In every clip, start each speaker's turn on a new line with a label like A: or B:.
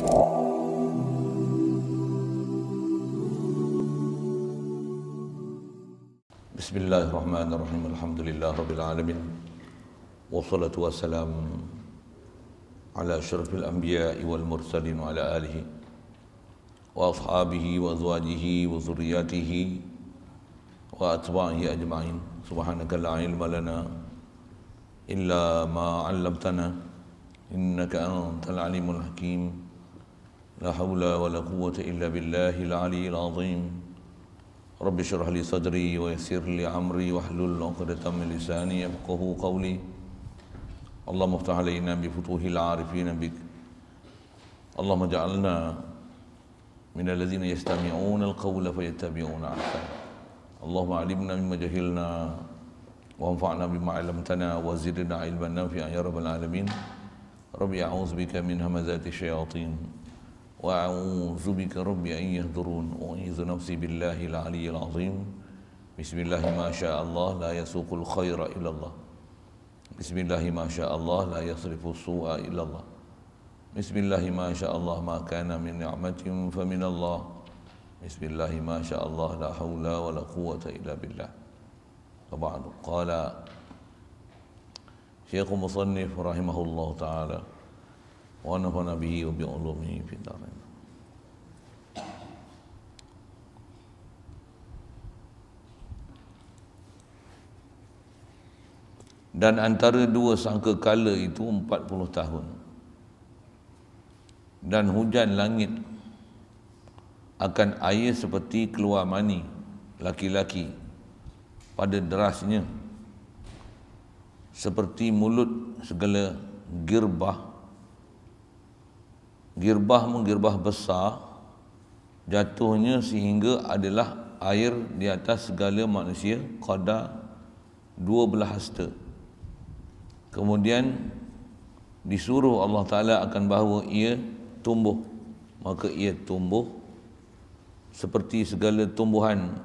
A: Bismillahirrahmanirrahim. Alhamdulillah rabbil alamin. Wassalatu wassalam ala asyrafil anbiya'i wal mursalin wa ala alihi wa ashabihi wa azwajihi wa zurriyatihi wa atba'ihi ajma'in. Subhanaka la ilma lana illa ma 'allamtana innaka antal alimul hakim. La haula wa la quwwata illa billahil aliyyil azim. Rabbi syrah li sadri wa yassir li amri wahlul 'uqdatam min lisani yafqahu qawli. Allahumma iftah alaina bi futuhil 'arifin bik. Allahumma ja'alna min alladhina yastami'una al-qawla fayattabi'una ahsana. Allahumma 'allimna mimma jahilna wa anfa'na bima 'allamtana wa zidna 'ilman nafi'an ya rabbal alamin. Rabbi a'udzu bika min hamazati syayatin wa a'udzu bika rabbi an yahdurun. U'idzu nafsi billahi al-'aliyyil 'azim. Bismillah ma syaa Allah la yasuqul khaira illa Allah. Bismillah ma syaa Allah la yasrifu su'a illa Allah. Bismillah ma syaa Allah ma kana min ni'matin fa min Allah. Bismillah ma syaa Allah la haula wa la quwwata illa billah. Wa ba'du. Qala Syekh Musannif rahimahullah ta'ala wa nafa'ana bihi wa bi ulumihi fid dharain. Dan antara dua sangka kala itu 40 tahun. Dan hujan langit akan air seperti keluar mani laki-laki pada derasnya, seperti mulut segala girbah. Girbah besar jatuhnya sehingga adalah air di atas segala manusia qadar 12 hasta. Kemudian disuruh Allah Ta'ala akan bahawa ia tumbuh. Maka ia tumbuh seperti segala tumbuhan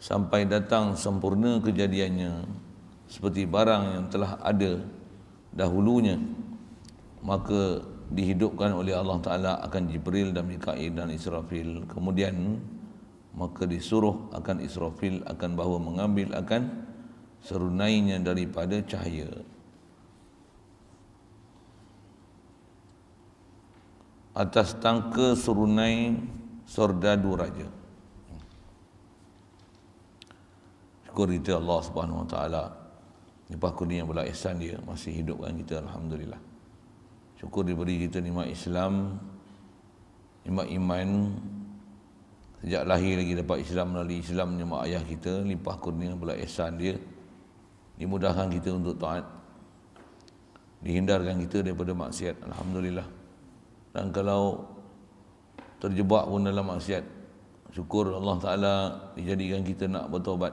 A: sampai datang sempurna kejadiannya, seperti barang yang telah ada dahulunya. Maka dihidupkan oleh Allah Ta'ala akan Jibril dan Mikail dan Israfil. Kemudian maka disuruh akan Israfil akan bahawa mengambil akan serunainya daripada cahaya. Atas tangka serunai sordadu raja. Syukur kita Allah Subhanahu Wa Taala, limpah kurnia belas ihsan dia masih hidupkan kita, alhamdulillah. Syukur diberi kita nikmat Islam, nikmat iman. Sejak lahir lagi dapat Islam, melalui Islamnya mak ayah kita, limpah kurnia belas ihsan dia. Dimudahkan kita untuk taat, dihindarkan kita daripada maksiat, alhamdulillah. Dan kalau terjebak pun dalam maksiat, syukur Allah Ta'ala dijadikan kita nak bertaubat,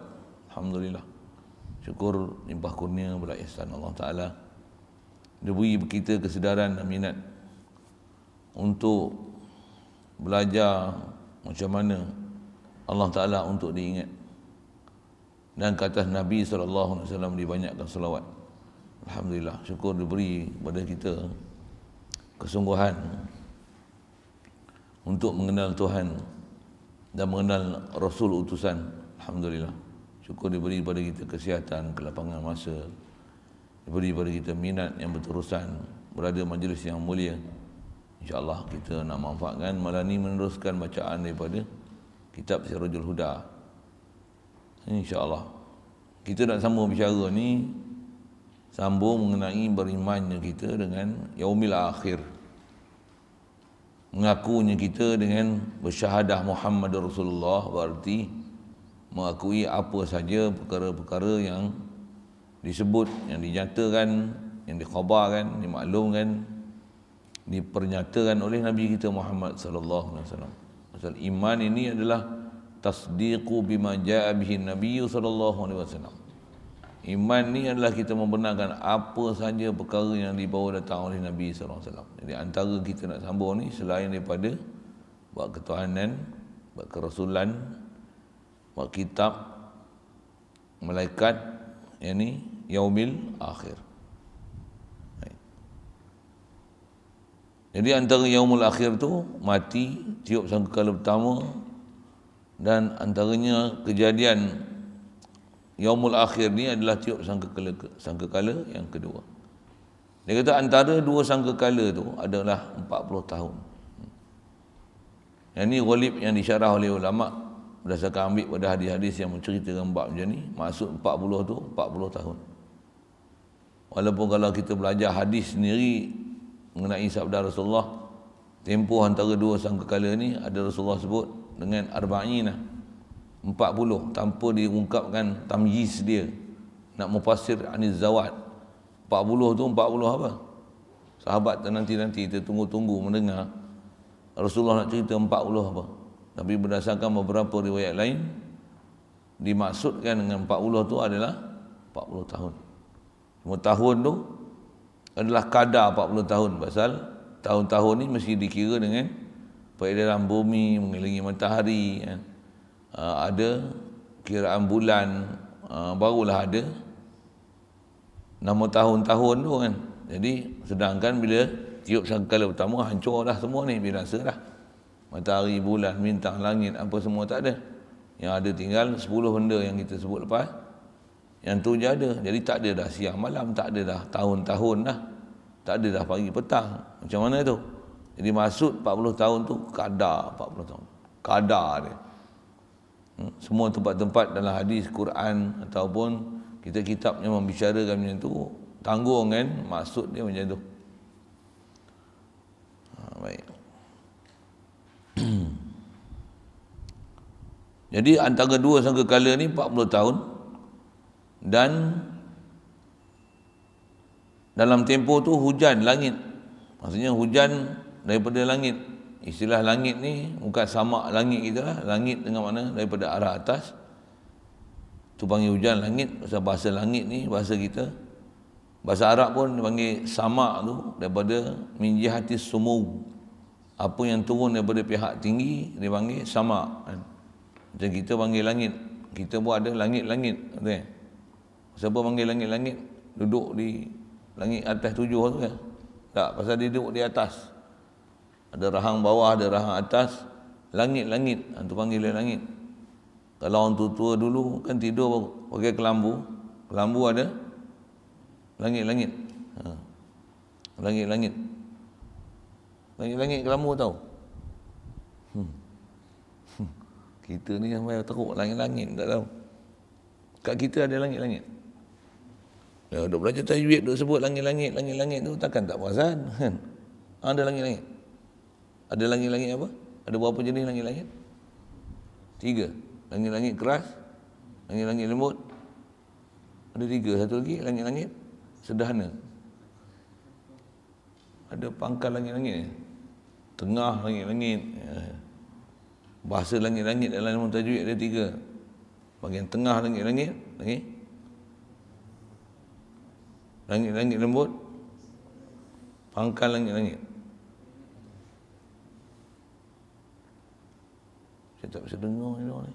A: alhamdulillah. Syukur limpah kurnia belas ihsan Allah Ta'ala. Dia beri kita kesedaran dan minat untuk belajar macam mana Allah Ta'ala untuk diingat. Dan kata Nabi SAW dibanyakkan selawat. Alhamdulillah, syukur diberi kepada kita kesungguhan untuk mengenal Tuhan dan mengenal Rasul utusan. Alhamdulillah, syukur diberi kepada kita kesihatan, kelapangan masa, diberi kepada kita minat yang berterusan berada majlis yang mulia. InsyaAllah kita nak manfaatkan malam ni meneruskan bacaan daripada kitab Sirajul Huda. InsyaAllah kita nak sambung bicara ni, sambung mengenai berimannya kita dengan yaumil akhir, mengakunya kita dengan bersyahadah Muhammad Rasulullah, berarti mengakui apa saja perkara-perkara yang disebut, yang dinyatakan, yang dikhabarkan, dimaklumkan, dipernyatakan oleh Nabi kita Muhammad sallallahu alaihi wasallam. Pasal iman ini adalah tasdiqu bima jaa bihi Nabi sallallahu alaihi wasallam. Iman ni adalah kita membenarkan apa saja perkara yang dibawa datang oleh Nabi sallallahu alaihi wasallam. Jadi antara kita nak sambung ni, selain daripada bab ketuhanan, bab kerasulan, bab kitab, malaikat, yang ni yaumil akhir. Jadi antara yaumul akhir tu mati, tiup sangkakala pertama, dan antaranya kejadian yaumul akhir ni adalah tiup sangkakala yang kedua. Dia kata antara dua sangkakala tu adalah 40 tahun. Yang ni ghalib yang disyarah oleh ulama berdasarkan ambil pada hadis-hadis yang menceritakan bab macam ni. Maksud 40 tu 40 tahun. Walaupun kalau kita belajar hadis sendiri mengenai sabda Rasulullah, tempoh antara dua sangkakala ni ada Rasulullah sebut dengan arba'ina, 40, tanpa diungkapkan tamyiz dia. Nak mufassir aniz zawad. 40 tu 40 apa? Sahabat nanti-nanti kita tunggu-tunggu mendengar Rasulullah nak cerita 40 apa. Tapi berdasarkan beberapa riwayat lain, dimaksudkan dengan 40 tu adalah 40 tahun. Cuma tahun tu adalah kadar 40 tahun. Pasal tahun-tahun ni mesti dikira dengan peredaran bumi, mengelilingi matahari, kan? Ada kiraan bulan, barulah ada nama tahun-tahun tu kan. Jadi sedangkan bila tiup sangkakala pertama, hancur dah semua ni, binasa dah. Matahari, bulan, bintang, langit, apa semua tak ada. Yang ada tinggal 10 benda yang kita sebut lepas. Yang tu je ada. Jadi tak ada dah siang malam, tak ada dah tahun-tahun dah. Tak ada dah pagi petang. Macam mana tu? Jadi maksud 40 tahun tu kadar 40 tahun. Kadar dia. Semua tempat-tempat dalam hadis, Quran ataupun kitab-kitab yang membicarakan macam tu, tanggung kan maksud dia macam tu. Baik. Jadi antara dua sangkakala ni 40 tahun, dan dalam tempoh tu hujan langit. Maksudnya hujan daripada langit. Istilah langit ni bukan samak langit kita lah. Langit dengan mana daripada arah atas. Tu panggil hujan langit. Pasal bahasa langit ni bahasa kita. Bahasa Arab pun dia panggil samak tu daripada min jihatis sumu. Apa yang turun daripada pihak tinggi dia panggil samak kan. Macam kita panggil langit. Kita pun ada langit-langit. Okay. Siapa panggil langit-langit? Duduk di langit atas 7 tu kan? Tak, pasal dia duduk di atas. Ada rahang bawah, ada rahang atas. Langit-langit, itu panggil langit. Kalau orang tua-tua dulu kan tidur pakai kelambu. Kelambu ada langit-langit. Langit-langit. Langit-langit kelambu tahu? Kita ni sampai teruk langit-langit tak tahu. Kat kita ada langit-langit. Ya, duk belajar tajwid, duk sebut langit-langit, langit-langit tu takkan tak perasan kan? Ada langit-langit. Ada langit-langit apa? Ada berapa jenis langit-langit? 3. Langit-langit keras, langit-langit lembut. Ada 3. Satu lagi langit-langit sederhana. Ada pangkal langit-langit ni. Tengah langit-langit. Bahasa langit-langit dalam ilmu tajwid ada 3. Bahagian tengah langit-langit, lagi langit-langit lembut, pangkal langit-langit. Saya tak bisa dengar ni.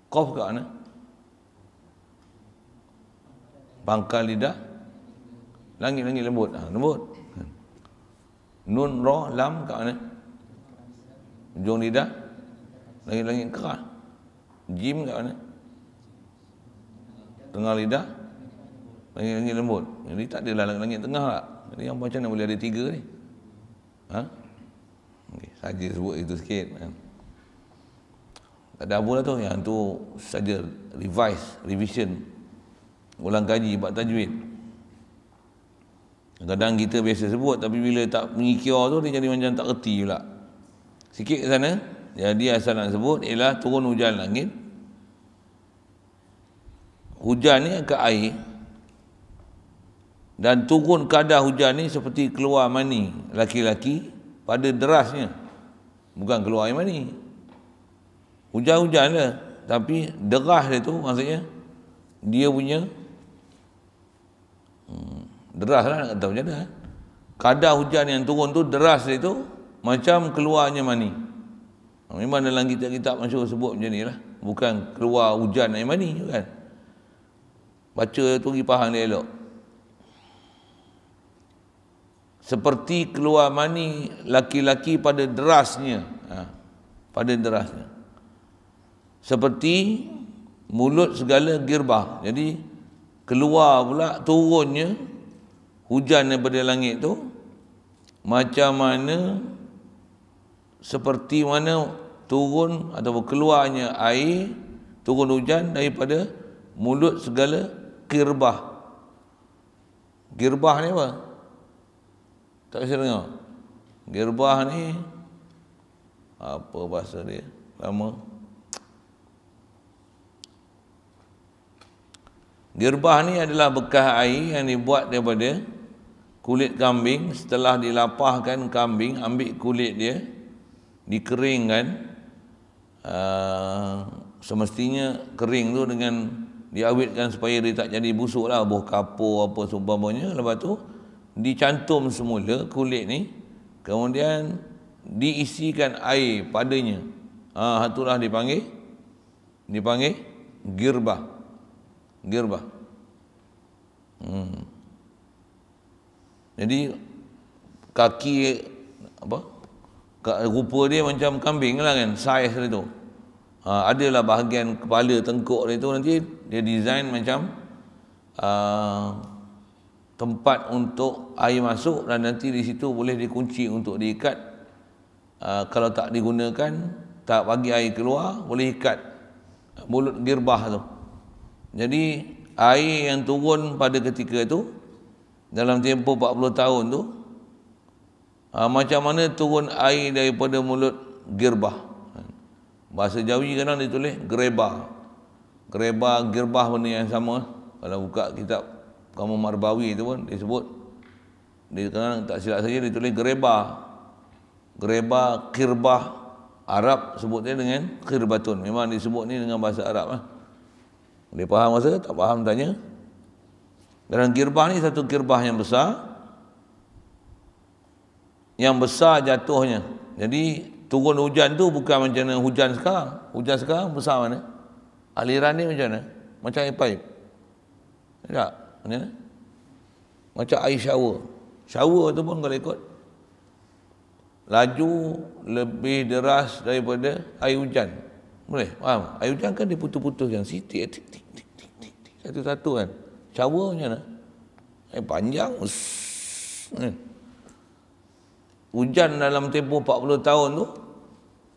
A: Qaf kat mana? Pangkal lidah, langit-langit lembut. Lembut. Nun, ra, lam kat mana? Ujung lidah, langit-langit keras. Jim kat mana? Tengah lidah, langit-langit lembut. Jadi tak adalah langit-langit tengah lah. Jadi yang macam mana boleh ada 3 ni? Okay, saja sebut itu sikit kan. Tak ada apa lah tu. Yang tu saja revision. Ulang kaji bab tajwid. Kadang kita biasa sebut, tapi bila tak mengikir tu dia jadi macam tak reti pula. Sikit ke sana. Jadi asal nak sebut ialah turun hujan langit. Hujan ni akan air. Dan turun kadar hujan ni seperti keluar mani laki-laki pada derasnya. Bukan keluar air mani. Hujan-hujan lah. Tapi deras dia tu maksudnya dia punya deras lah, nak kata macam mana. Kadar hujan yang turun tu deras dia tu macam keluarnya mani. Memang dalam kitab-kitab masyhur sebut macam ni lah. Bukan keluar hujan air mani kan. Baca tu pergi faham dia elok. seperti keluar mani laki-laki pada derasnya, pada derasnya. Seperti mulut segala girbah. Jadi keluar pula turunnya hujan daripada langit tu macam mana, seperti mana turun atau keluarnya air, turun hujan daripada mulut segala girbah. Girbah ni apa? Tak bisa dengar. Girbah ni apa bahasa dia? Lama. Girbah ni adalah bekas air yang dibuat daripada kulit kambing. Setelah dilapahkan kambing, ambil kulit dia, dikeringkan. Semestinya kering tu dengan diawetkan supaya dia tak jadi busuk lah, buah kapur apa seumpamanya. Lepas tu dicantum semula kulit ni, kemudian diisikan air padanya. Itulah dipanggil girbah. Girbah. Jadi kaki apa? Rupa dia macam kambing lah kan, saiz dia tu. Adalah bahagian kepala tengkuk dia tu nanti dia design macam tempat untuk air masuk, dan nanti di situ boleh dikunci untuk diikat. Kalau tak digunakan, tak bagi air keluar, boleh ikat mulut girbah tu. Jadi air yang turun pada ketika itu dalam tempoh 40 tahun tu, macam mana turun air daripada mulut girbah. Bahasa Jawi kadang ditulis gereba. Gereba, girbah benda yang sama. Kalau buka kitab Kamus Marbawi tu pun disebut, dia kadang tak silap saja ditulis gereba. Gereba, kirbah. Arab sebutnya dengan kirbatun. Memang disebut ni dengan bahasa Arab lah. Boleh faham masa? Tak faham tanya. Dalam girbah ni satu girbah yang besar. Yang besar jatuhnya. Jadi turun hujan tu bukan macam mana hujan sekarang. Hujan sekarang besar mana? Aliran ni macam mana? Macam air paip. Tak? Macam mana? Macam air shower. Shower tu pun kalau ikut laju lebih deras daripada air hujan. Boleh? Faham? Air hujan kan dia putus-putus yang sitik, tik, tik, tik, tik, tik, tik, satu-satu kan. Shower macam mana? Air panjang. Kan? Hujan dalam tempoh 40 tahun tu,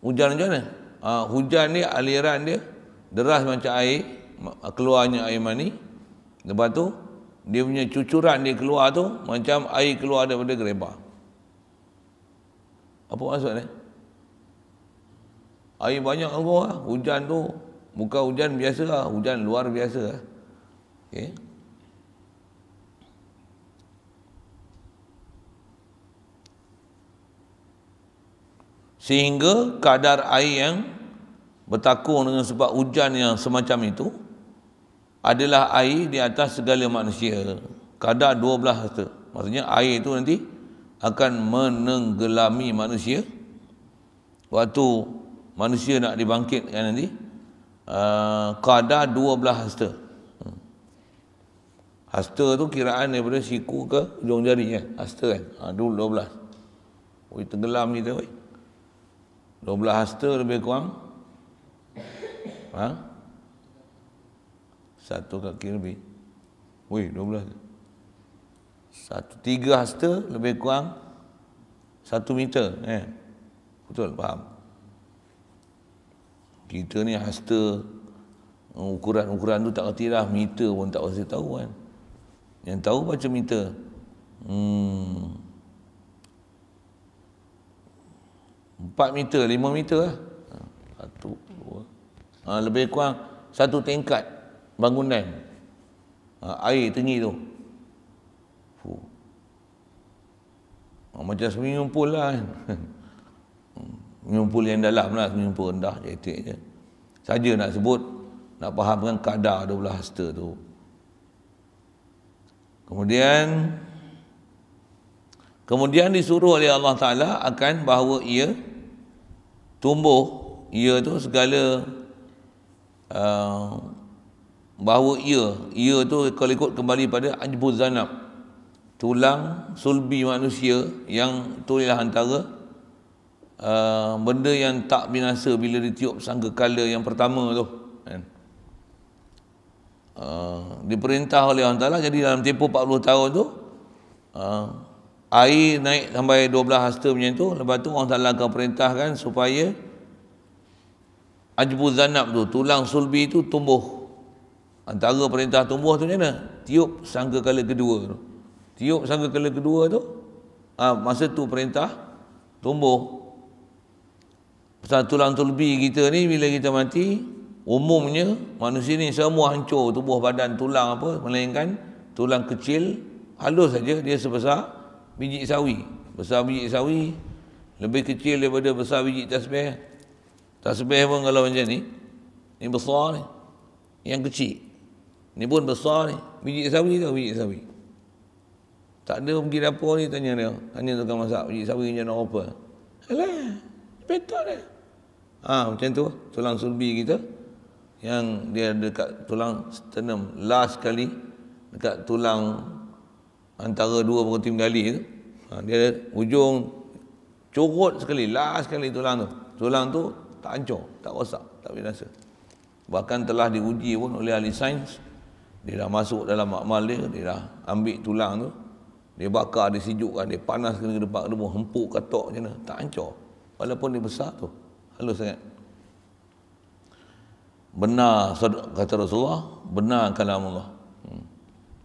A: hujan macam mana? Hujan ni aliran dia deras macam air, keluarnya air mani. Lepas tu dia punya cucuran dia keluar tu macam air keluar daripada gerebah. Apa maksudnya? Air banyak keluar. Hujan tu bukan hujan biasa lah, hujan luar biasa lah. Okay. Sehingga kadar air yang bertakung dengan sebab hujan yang semacam itu adalah air di atas segala manusia. Kadar 12 hasta. Maksudnya air itu nanti akan menenggelami manusia waktu manusia nak dibangkitkan nanti. Kadar 12 hasta. Hasta tu kiraan daripada siku ke hujung jari kan. Hasta kan. 12. Oi, tenggelam kita oi. 12 hasta lebih kurang satu kaki lebih. Wih, 12. 3 hasta lebih kurang 1 meter. Betul, faham? Kita ni hasta, ukuran-ukuran tu tak kerti lah. Meter pun tak pasti tahu kan. Yang tahu baca meter. 4 meter, 5 meter lah. 1, 2. Lebih kurang 1 tingkat bangunan. Air tinggi tu. Macam swimming pool lah kan. Swimming pool yang dalam lah, swimming pool rendah jetik je. Saja nak sebut, nak fahamkan kadar 12 hasta tu. Kemudian disuruh oleh Allah Ta'ala akan bahawa ia tumbuh, ia tu segala bahawa ia tu kalau ikut kembali pada ajbuz zanab. tulang sulbi manusia yang tu ialah antara benda yang tak binasa bila ditiup sangkakala yang pertama tu kan. Diperintah oleh Allah Ta'ala, jadi dalam tempoh 40 tahun tu air naik sampai 12 hasta macam tu. Lepas tu Allah Ta'ala akan perintahkan supaya ajbu zanab tu, tulang sulbi tu tumbuh. Antara perintah tumbuh tu macam mana? Tiup sangkakala kedua tu. Tiup sangkakala kedua tu, masa tu perintah tumbuh. Pasal tulang sulbi kita ni bila kita mati, umumnya manusia ni semua hancur, tubuh badan tulang apa, melainkan tulang kecil halus saja, dia sebesar biji sawi. Besar biji sawi, lebih kecil daripada besar biji tasbih. Tasbih pun kalau macam ni besar ni, yang kecil ni pun besar ni, biji sawi tu, biji sawi. Tak ada pergi dapur ni tanya dia, tanya tukang masak biji sawi macam nak apa. Alah, petak dia. Macam tu tulang sulbi kita yang dia dekat tulang sternum, last sekali dekat tulang antara dua bertim gali tu. Dia ujung curut sekali, last sekali tulang tu. Tulang tu tak hancur, tak rosak, tak binasa. Bahkan telah diuji pun oleh ahli sains. Dia dah masuk dalam makmal dia, dia dah ambil tulang tu, dia bakar, dia sejukkan, dia panas kena depan, dia pun hempuk katok macam mana, tak hancur. Walaupun dia besar tu, halus sangat. Benar kata Rasulullah, benar kalam Allah.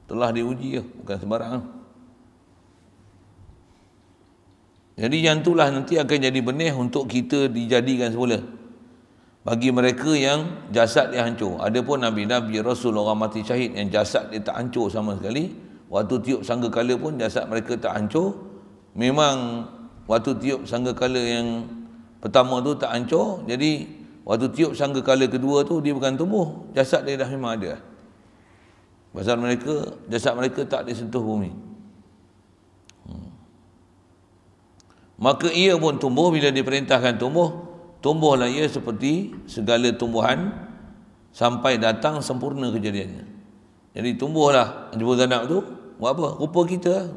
A: Telah diuji ya, bukan sembarang. Jadi yang itulah nanti akan jadi benih untuk kita dijadikan semula. Bagi mereka yang jasad dia hancur. Ada pun Nabi-Nabi, Rasul, orang mati syahid yang jasad dia tak hancur sama sekali. Waktu tiup sangkakala pun jasad mereka tak hancur. Memang waktu tiup sangkakala yang pertama tu tak hancur. Jadi waktu tiup sangkakala kedua tu dia bukan tumbuh. Jasad dia dah memang ada. Pasal mereka, jasad mereka tak disentuh bumi. Maka ia pun tumbuh bila diperintahkan tumbuh. Tumbuhlah ia seperti segala tumbuhan sampai datang sempurna kejadiannya. Jadi tumbuhlah jebul zanab tu, buat apa? Rupa kita.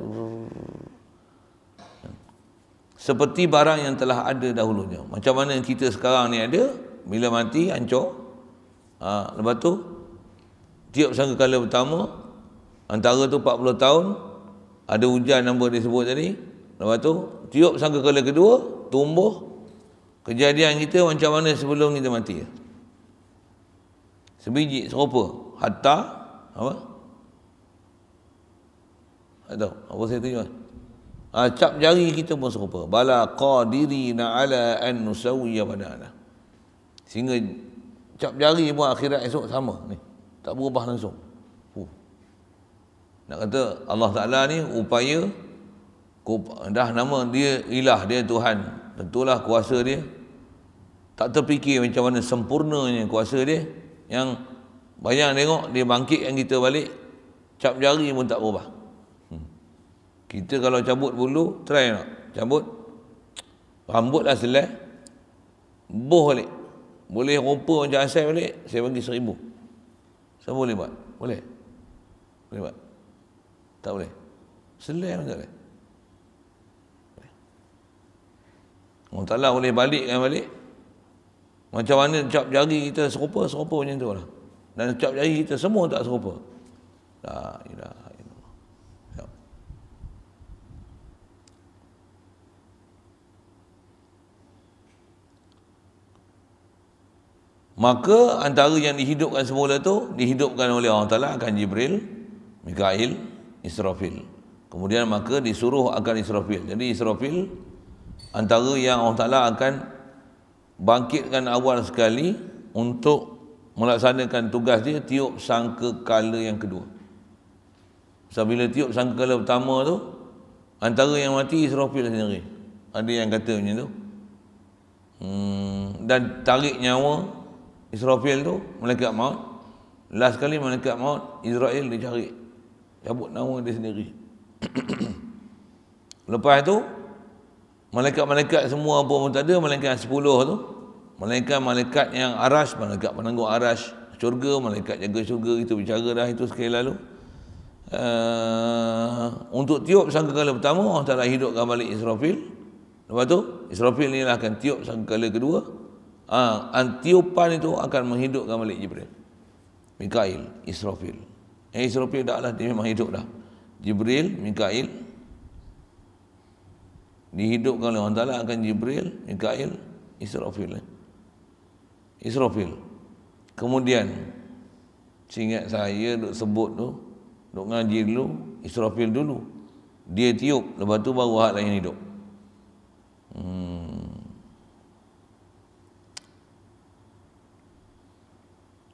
A: Seperti barang yang telah ada dahulunya. Macam mana kita sekarang ni ada, bila mati hancur. Lepas tu tiup sangkakala pertama, antara tu 40 tahun, ada hujan apa disebut tadi. Lepas tu tiup sangkakala kedua, tumbuh. Kejadian kita macam mana sebelum kita mati. Sebiji, serupa. Hatta, apa? Tak tahu, apa saya tunjuk? Cap jari kita pun serupa. Bala qadirina ala an nusawiyya banana. Sehingga cap jari pun akhirat esok sama ni. Tak berubah langsung. Nak kata Allah Ta'ala ni upaya, dah nama dia ilah, dia Tuhan. Tentulah kuasa dia tak terfikir macam mana sempurnanya kuasa dia. Yang bayang tengok dia bangkitkan kita balik, cap jari pun tak berubah. Kita kalau cabut bulu, try nak cabut rambut lah selai, boh balik, boleh rupa macam asal balik, saya bagi 1000. Saya boleh buat? Boleh? Boleh buat? Tak boleh? Selai pun tak boleh. Allah Ta'ala boleh balikkan balik. Macam mana cap jari kita serupa macam tu lah. Dan cap jari kita semua tak serupa. La ilaha illallah. Ya. Maka antara yang dihidupkan semula tu, dihidupkan oleh Allah Ta'ala akan Jibril, Mikail, Israfil. Kemudian maka disuruh akan Israfil. Jadi Israfil antara yang Allah Ta'ala akan bangkitkan awal sekali untuk melaksanakan tugas dia, tiup sangkakala yang kedua. So, bila tiup sangkakala pertama tu, antara yang mati Israfil sendiri. Ada yang kata macam tu. Dan tarik nyawa Israfil tu, malaikat maut. Last sekali malaikat maut, Israel dicari, cabut nyawa dia sendiri. Lepas tu malaikat-malaikat semua pun tak ada, malaikat 10 tu. Malaikat-malaikat yang arash, malaikat penanggung arash syurga, malaikat jaga syurga, kita bicara dah itu sekali lalu. Untuk tiup sangkakala pertama, Allah Ta'ala hidupkan balik Israfil. Lepas tu Israfil ni akan tiup sangkakala kedua. Tiupan itu akan menghidupkan balik Jibril, Mikail, Israfil. Israfil dah lah, dia memang hidup dah. Jibril, Mikail dihidupkan oleh Allah Ta'ala, akan Jibril, Mikail, Israfil. Kemudian seingat saya duk sebut tu, duk ngaji dulu, Israfil dulu dia tiup, lepas tu baru hak lain hidup.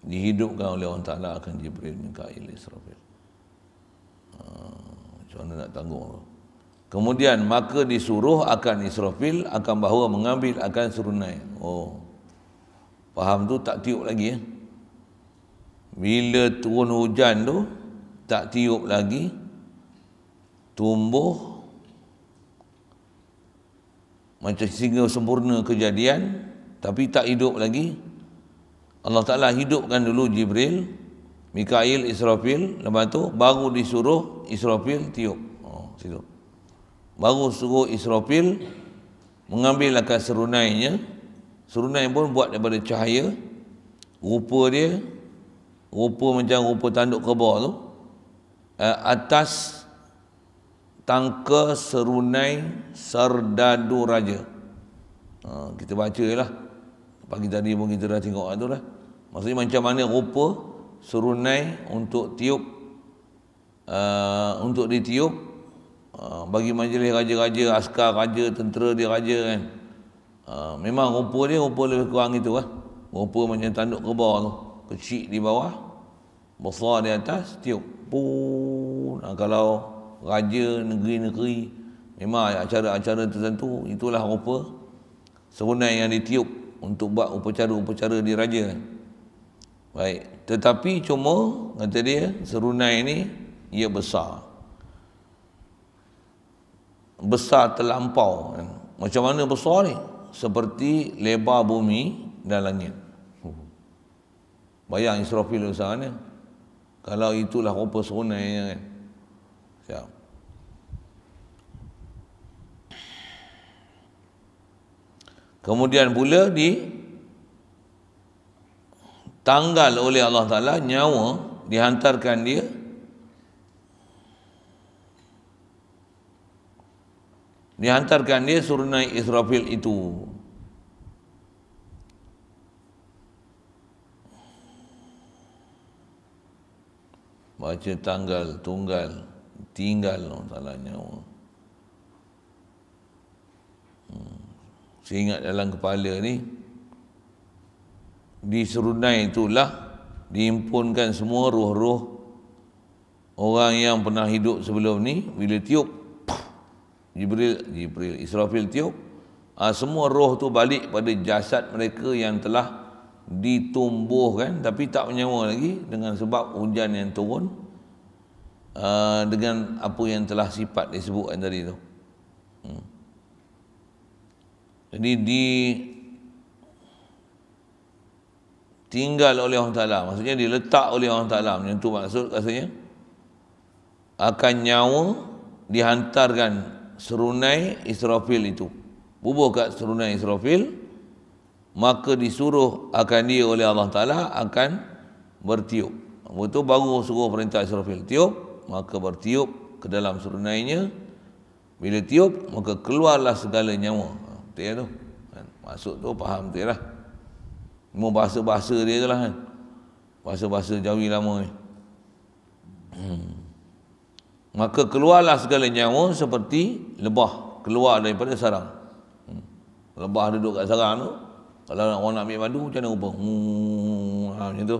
A: Dihidupkan oleh Allah Ta'ala akan Jibril, Mikail, Israfil. Macam mana nak tanggung tu? Kemudian maka disuruh akan Israfil akan bahawa mengambil akan serunai. Faham tu, tak tiup lagi ya. Bila turun hujan tu tak tiup lagi, tumbuh macam sehingga sempurna kejadian, tapi tak hidup lagi. Allah Ta'ala hidupkan dulu Jibril, Mikail, Israfil, lepas tu baru disuruh Israfil tiup. Situ baru suruh Israfil mengambil akan serunainya. Serunai pun buat daripada cahaya. Rupa dia macam rupa tanduk kebal tu. Atas tangka serunai Serdadu Raja. Kita baca lah. Pagi tadi pun kita dah tengok tu lah. Maksudnya macam mana rupa serunai untuk tiup, untuk ditiup bagi majlis raja-raja, askar raja, tentera dia raja kan. Memang rupa dia rupa lebih kurang itu lah. Rupa macam tanduk kebal tu, kecil di bawah, besar di atas, tiup. Pun kalau raja negeri-negeri memang acara-acara tertentu, itulah rupa serunai yang ditiup untuk buat upacara-upacara di raja. Baik, tetapi cuma kata dia serunai ni ia besar terlampau. Macam mana besar ni? Seperti lebar bumi dan langit. Bayang Israfil besar ni. Kalau itulah rupa serunai kan. Siap. Kemudian pula ditanggal oleh Allah Ta'ala, nyawa dihantarkan dia serunai Israfil itu. Baca tanggal, tunggal, tinggal Allah Ta'ala nyawa. Seingat dalam kepala ni, di serunai itulah dihimpunkan semua roh-roh orang yang pernah hidup sebelum ni. Bila tiup Jibril, Israfil tiup, semua roh tu balik pada jasad mereka yang telah ditumbuhkan tapi tak bernyawa lagi dengan sebab hujan yang turun, dengan apa yang telah sifat disebutkan tadi tu. Jadi ditinggal oleh Allah Ta'ala, maksudnya diletak oleh Allah Ta'ala. Macam tu maksud rasanya. Akan nyawa dihantarkan serunai Israfil itu. Bubuh kat serunai Israfil, maka disuruh akan dia oleh Allah Ta'ala akan bertiup. Itu baru suruh perintah Israfil tiup, maka bertiup ke dalam serunainya. Bila tiup, maka keluarlah segala nyawa. Betul tu. Maksud tu faham betul lah. Mau bahasa-bahasa dia tu lah kan. Bahasa-bahasa Jawi lama ni. Maka keluarlah segala nyawa seperti lebah keluar daripada sarang. Lebah duduk kat sarang tu, kalau orang nak ambil madu macam mana rupa? Macam tu.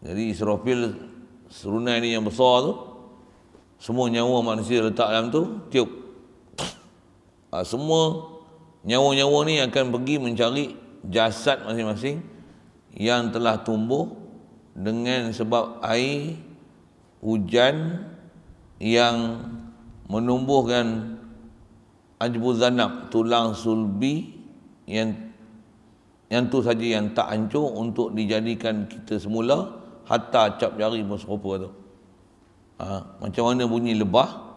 A: Jadi Israfil serunai ni yang besar tu, semua nyawa manusia letak dalam tu, tiup. Semua nyawa-nyawa ni akan pergi mencari jasad masing-masing yang telah tumbuh dengan sebab air hujan yang menumbuhkan ajbu zanab, tulang sulbi yang tu saja yang tak hancur untuk dijadikan kita semula, hatta cap jari pun serupa tu. Macam mana bunyi lebah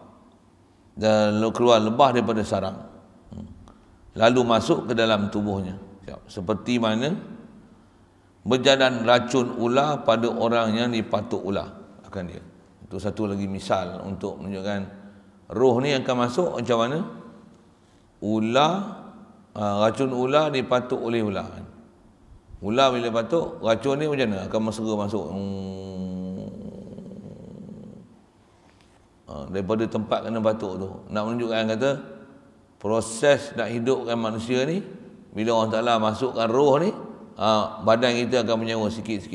A: dan keluar lebah daripada sarang, lalu masuk ke dalam tubuhnya. Seperti mana berjalan racun ular pada orang yang dipatuk ular akan dia. Itu satu lagi misal untuk menunjukkan roh ni akan masuk macam mana ular, racun ular dipatuk oleh ular. Ular bila patuk, racun ni macam mana akan mesra masuk daripada tempat kena batuk tu. Nak menunjukkan kata proses nak hidupkan manusia ni, bila Allah Ta'ala masukkan roh ni, badan kita akan menyewa sikit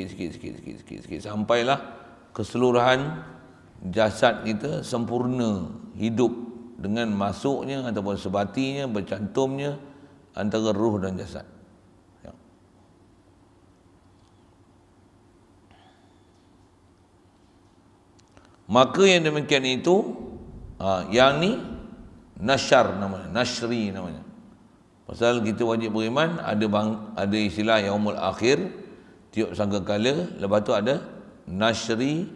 A: sampailah keseluruhan jasad kita sempurna hidup dengan masuknya ataupun sebatinya, bercantumnya antara roh dan jasad. Maka yang demikian itu, yang ni nasyar namanya, nashri namanya. Pasal kita wajib beriman, ada istilah yaumul akhir, tiup sangkakala, lepas tu ada nashri,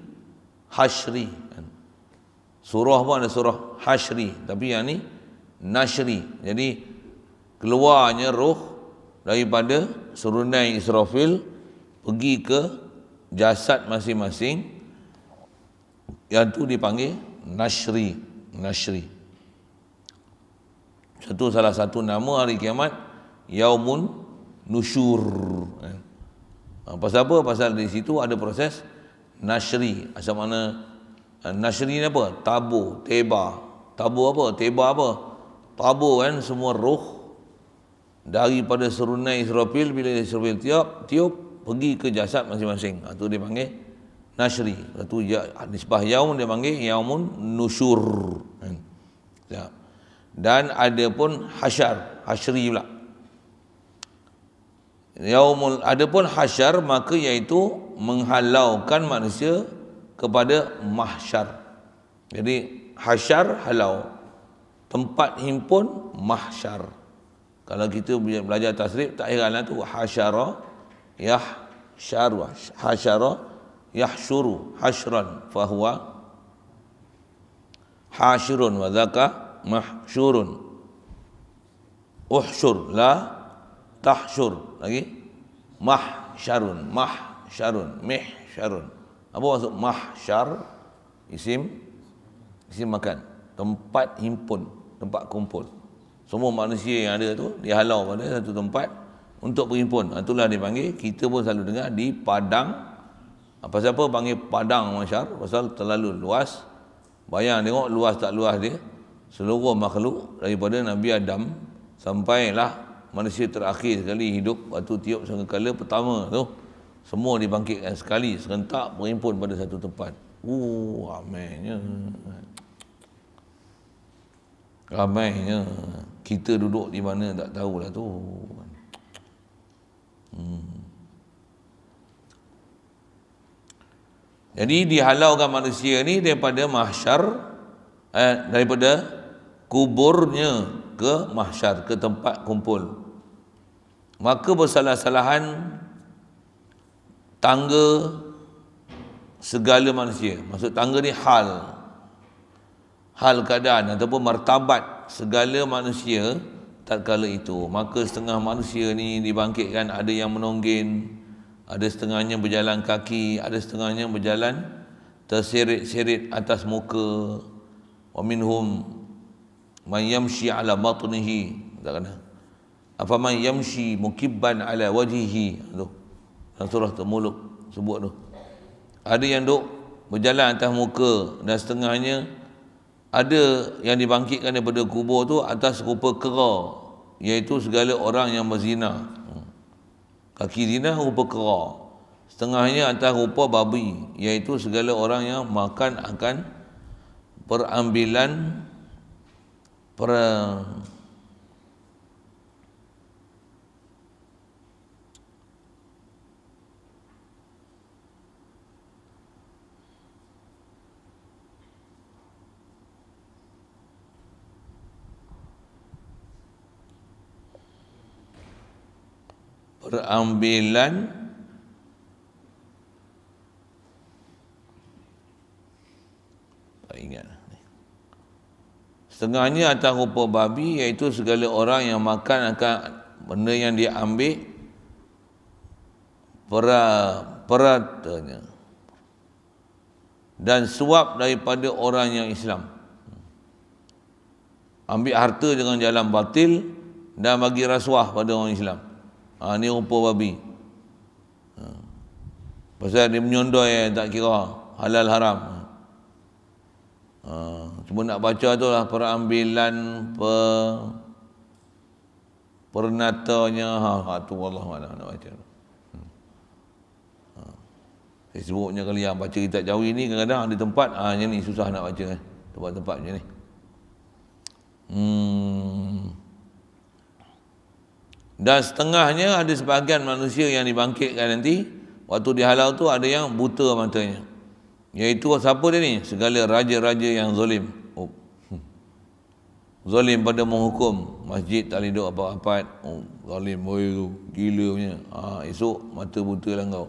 A: hashri. Surah pun ada surah hashri, tapi yang ni nashri. Jadi keluarnya roh daripada serunai Israfil pergi ke jasad masing-masing, yang tu dipanggil nashri. Salah satu nama hari kiamat yaumun nusyur. Pasal apa? Pasal di situ ada proses nashri. Asal mana nashri ni apa? Tabur, teba. Tabur apa? Teba apa? Tabur kan semua roh daripada serunai Israfil, bila Israfil tiup pergi ke jasad masing-masing. Itu dipanggil nashri. Satu nisbah yaum dia panggil yaumun nusyur. Dan ada pun hashri pula. Ada pun hasyar, maka iaitu menghalaukan manusia kepada mahsyar. Jadi hasyar halau, tempat himpun mahsyar. Kalau kita belajar tasrif tak heranlah tu hasyara yahsyaru, hasyara yahsyuru hasyran fahuwa hasyirun wa dzaka mahsyurun. Uhsyur la tahsyur. Lagi mahsyarun, mihsyarun. Apa maksud mahsyar? Isim makan, tempat himpun, tempat kumpul. Semua manusia yang ada tu dihalau pada satu tempat untuk berhimpun. Itulah dipanggil, kita pun selalu dengar di padang. Pasal apa panggil padang mahsyar? Pasal terlalu luas. Bayang tengok luas tak luas dia. Seluruh makhluk daripada Nabi Adam sampailah manusia terakhir sekali hidup, waktu tiup sangkakala pertama tu, semua dibangkitkan sekali serentak berhimpun pada satu tempat. Ramainya. Kita duduk di mana tak tahulah tu. Jadi dihalaukan manusia ni daripada mahsyar, daripada kuburnya ke mahsyar, ke tempat kumpul. Maka bersalah-salahan tangga segala manusia. Maksud tangga ni hal keadaan ataupun martabat segala manusia tatkala itu. Maka setengah manusia ni dibangkitkan, ada yang menonggin, ada setengahnya berjalan kaki, ada setengahnya berjalan terseret-seret atas muka. Wa minhum man yamshi ala batnihi, tak kena. Apa man yamshi mukibban ala wajhihi. Tu dalam surah Mulk sebut tu. Ada yang duk berjalan atas muka, dan setengahnya ada yang dibangkitkan daripada kubur tu atas rupa kera, iaitu segala orang yang berzina. Kaki zina rupa kera. Setengahnya atas rupa babi, iaitu segala orang yang makan akan perambilan Setengahnya atas rupa babi, iaitu segala orang yang makan akan benda yang dia ambil peratanya dan suap daripada orang yang Islam. Ambil harta dengan jalan batil dan bagi rasuah pada orang Islam. Ni rupa babi. Pasal dia menyondoi, tak kira halal haram. Cuma nak baca tu lah perambilan pernatanya. Tu Allah malam nak baca. Facebooknya kali yang baca kitab Jawi ni kadang-kadang ada tempat yang ni susah nak baca kan. Tempat-tempat macam ni. Dan setengahnya ada sebahagian manusia yang dibangkitkan nanti waktu dihalau tu ada yang buta matanya. Iaitu siapa dia ni? Segala raja-raja yang zalim. Zalim pada menghukum masjid tak boleh duduk apa-apa. Zalim tu gila punya. Esok mata buta lah kau.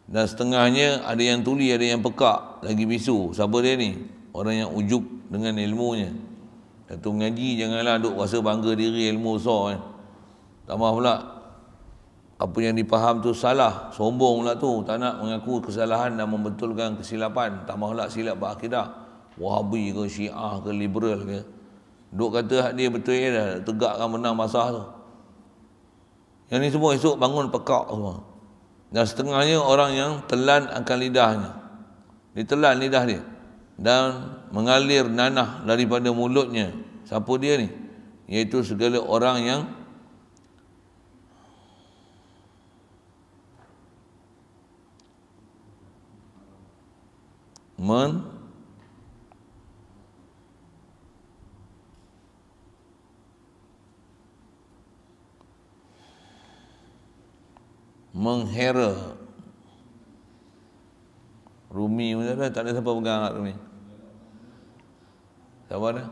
A: Dan setengahnya ada yang tuli, ada yang pekak, lagi bisu. Siapa dia ni? Orang yang ujub dengan ilmunya. Satu mengaji janganlah duk rasa bangga diri ilmu besar kan. Tambah pula apa yang dipaham tu salah, sombong pula tu, tak nak mengaku kesalahan dan membetulkan kesilapan. Tambah pula silap berakidah, Wahabi ke Syiah ke liberal ke. Duk kata hak dia betul dah, tegakkan menang basah tu. Yang ni semua esok bangun pekak semua. Dan setengahnya orang yang telan akan lidahnya. Ditelan lidah dia dan mengalir nanah daripada mulutnya. Siapa dia ni? Iaitu segala orang yang menghera. Rumi pun tak ada siapa pegang kat Rumi. Siapa ada?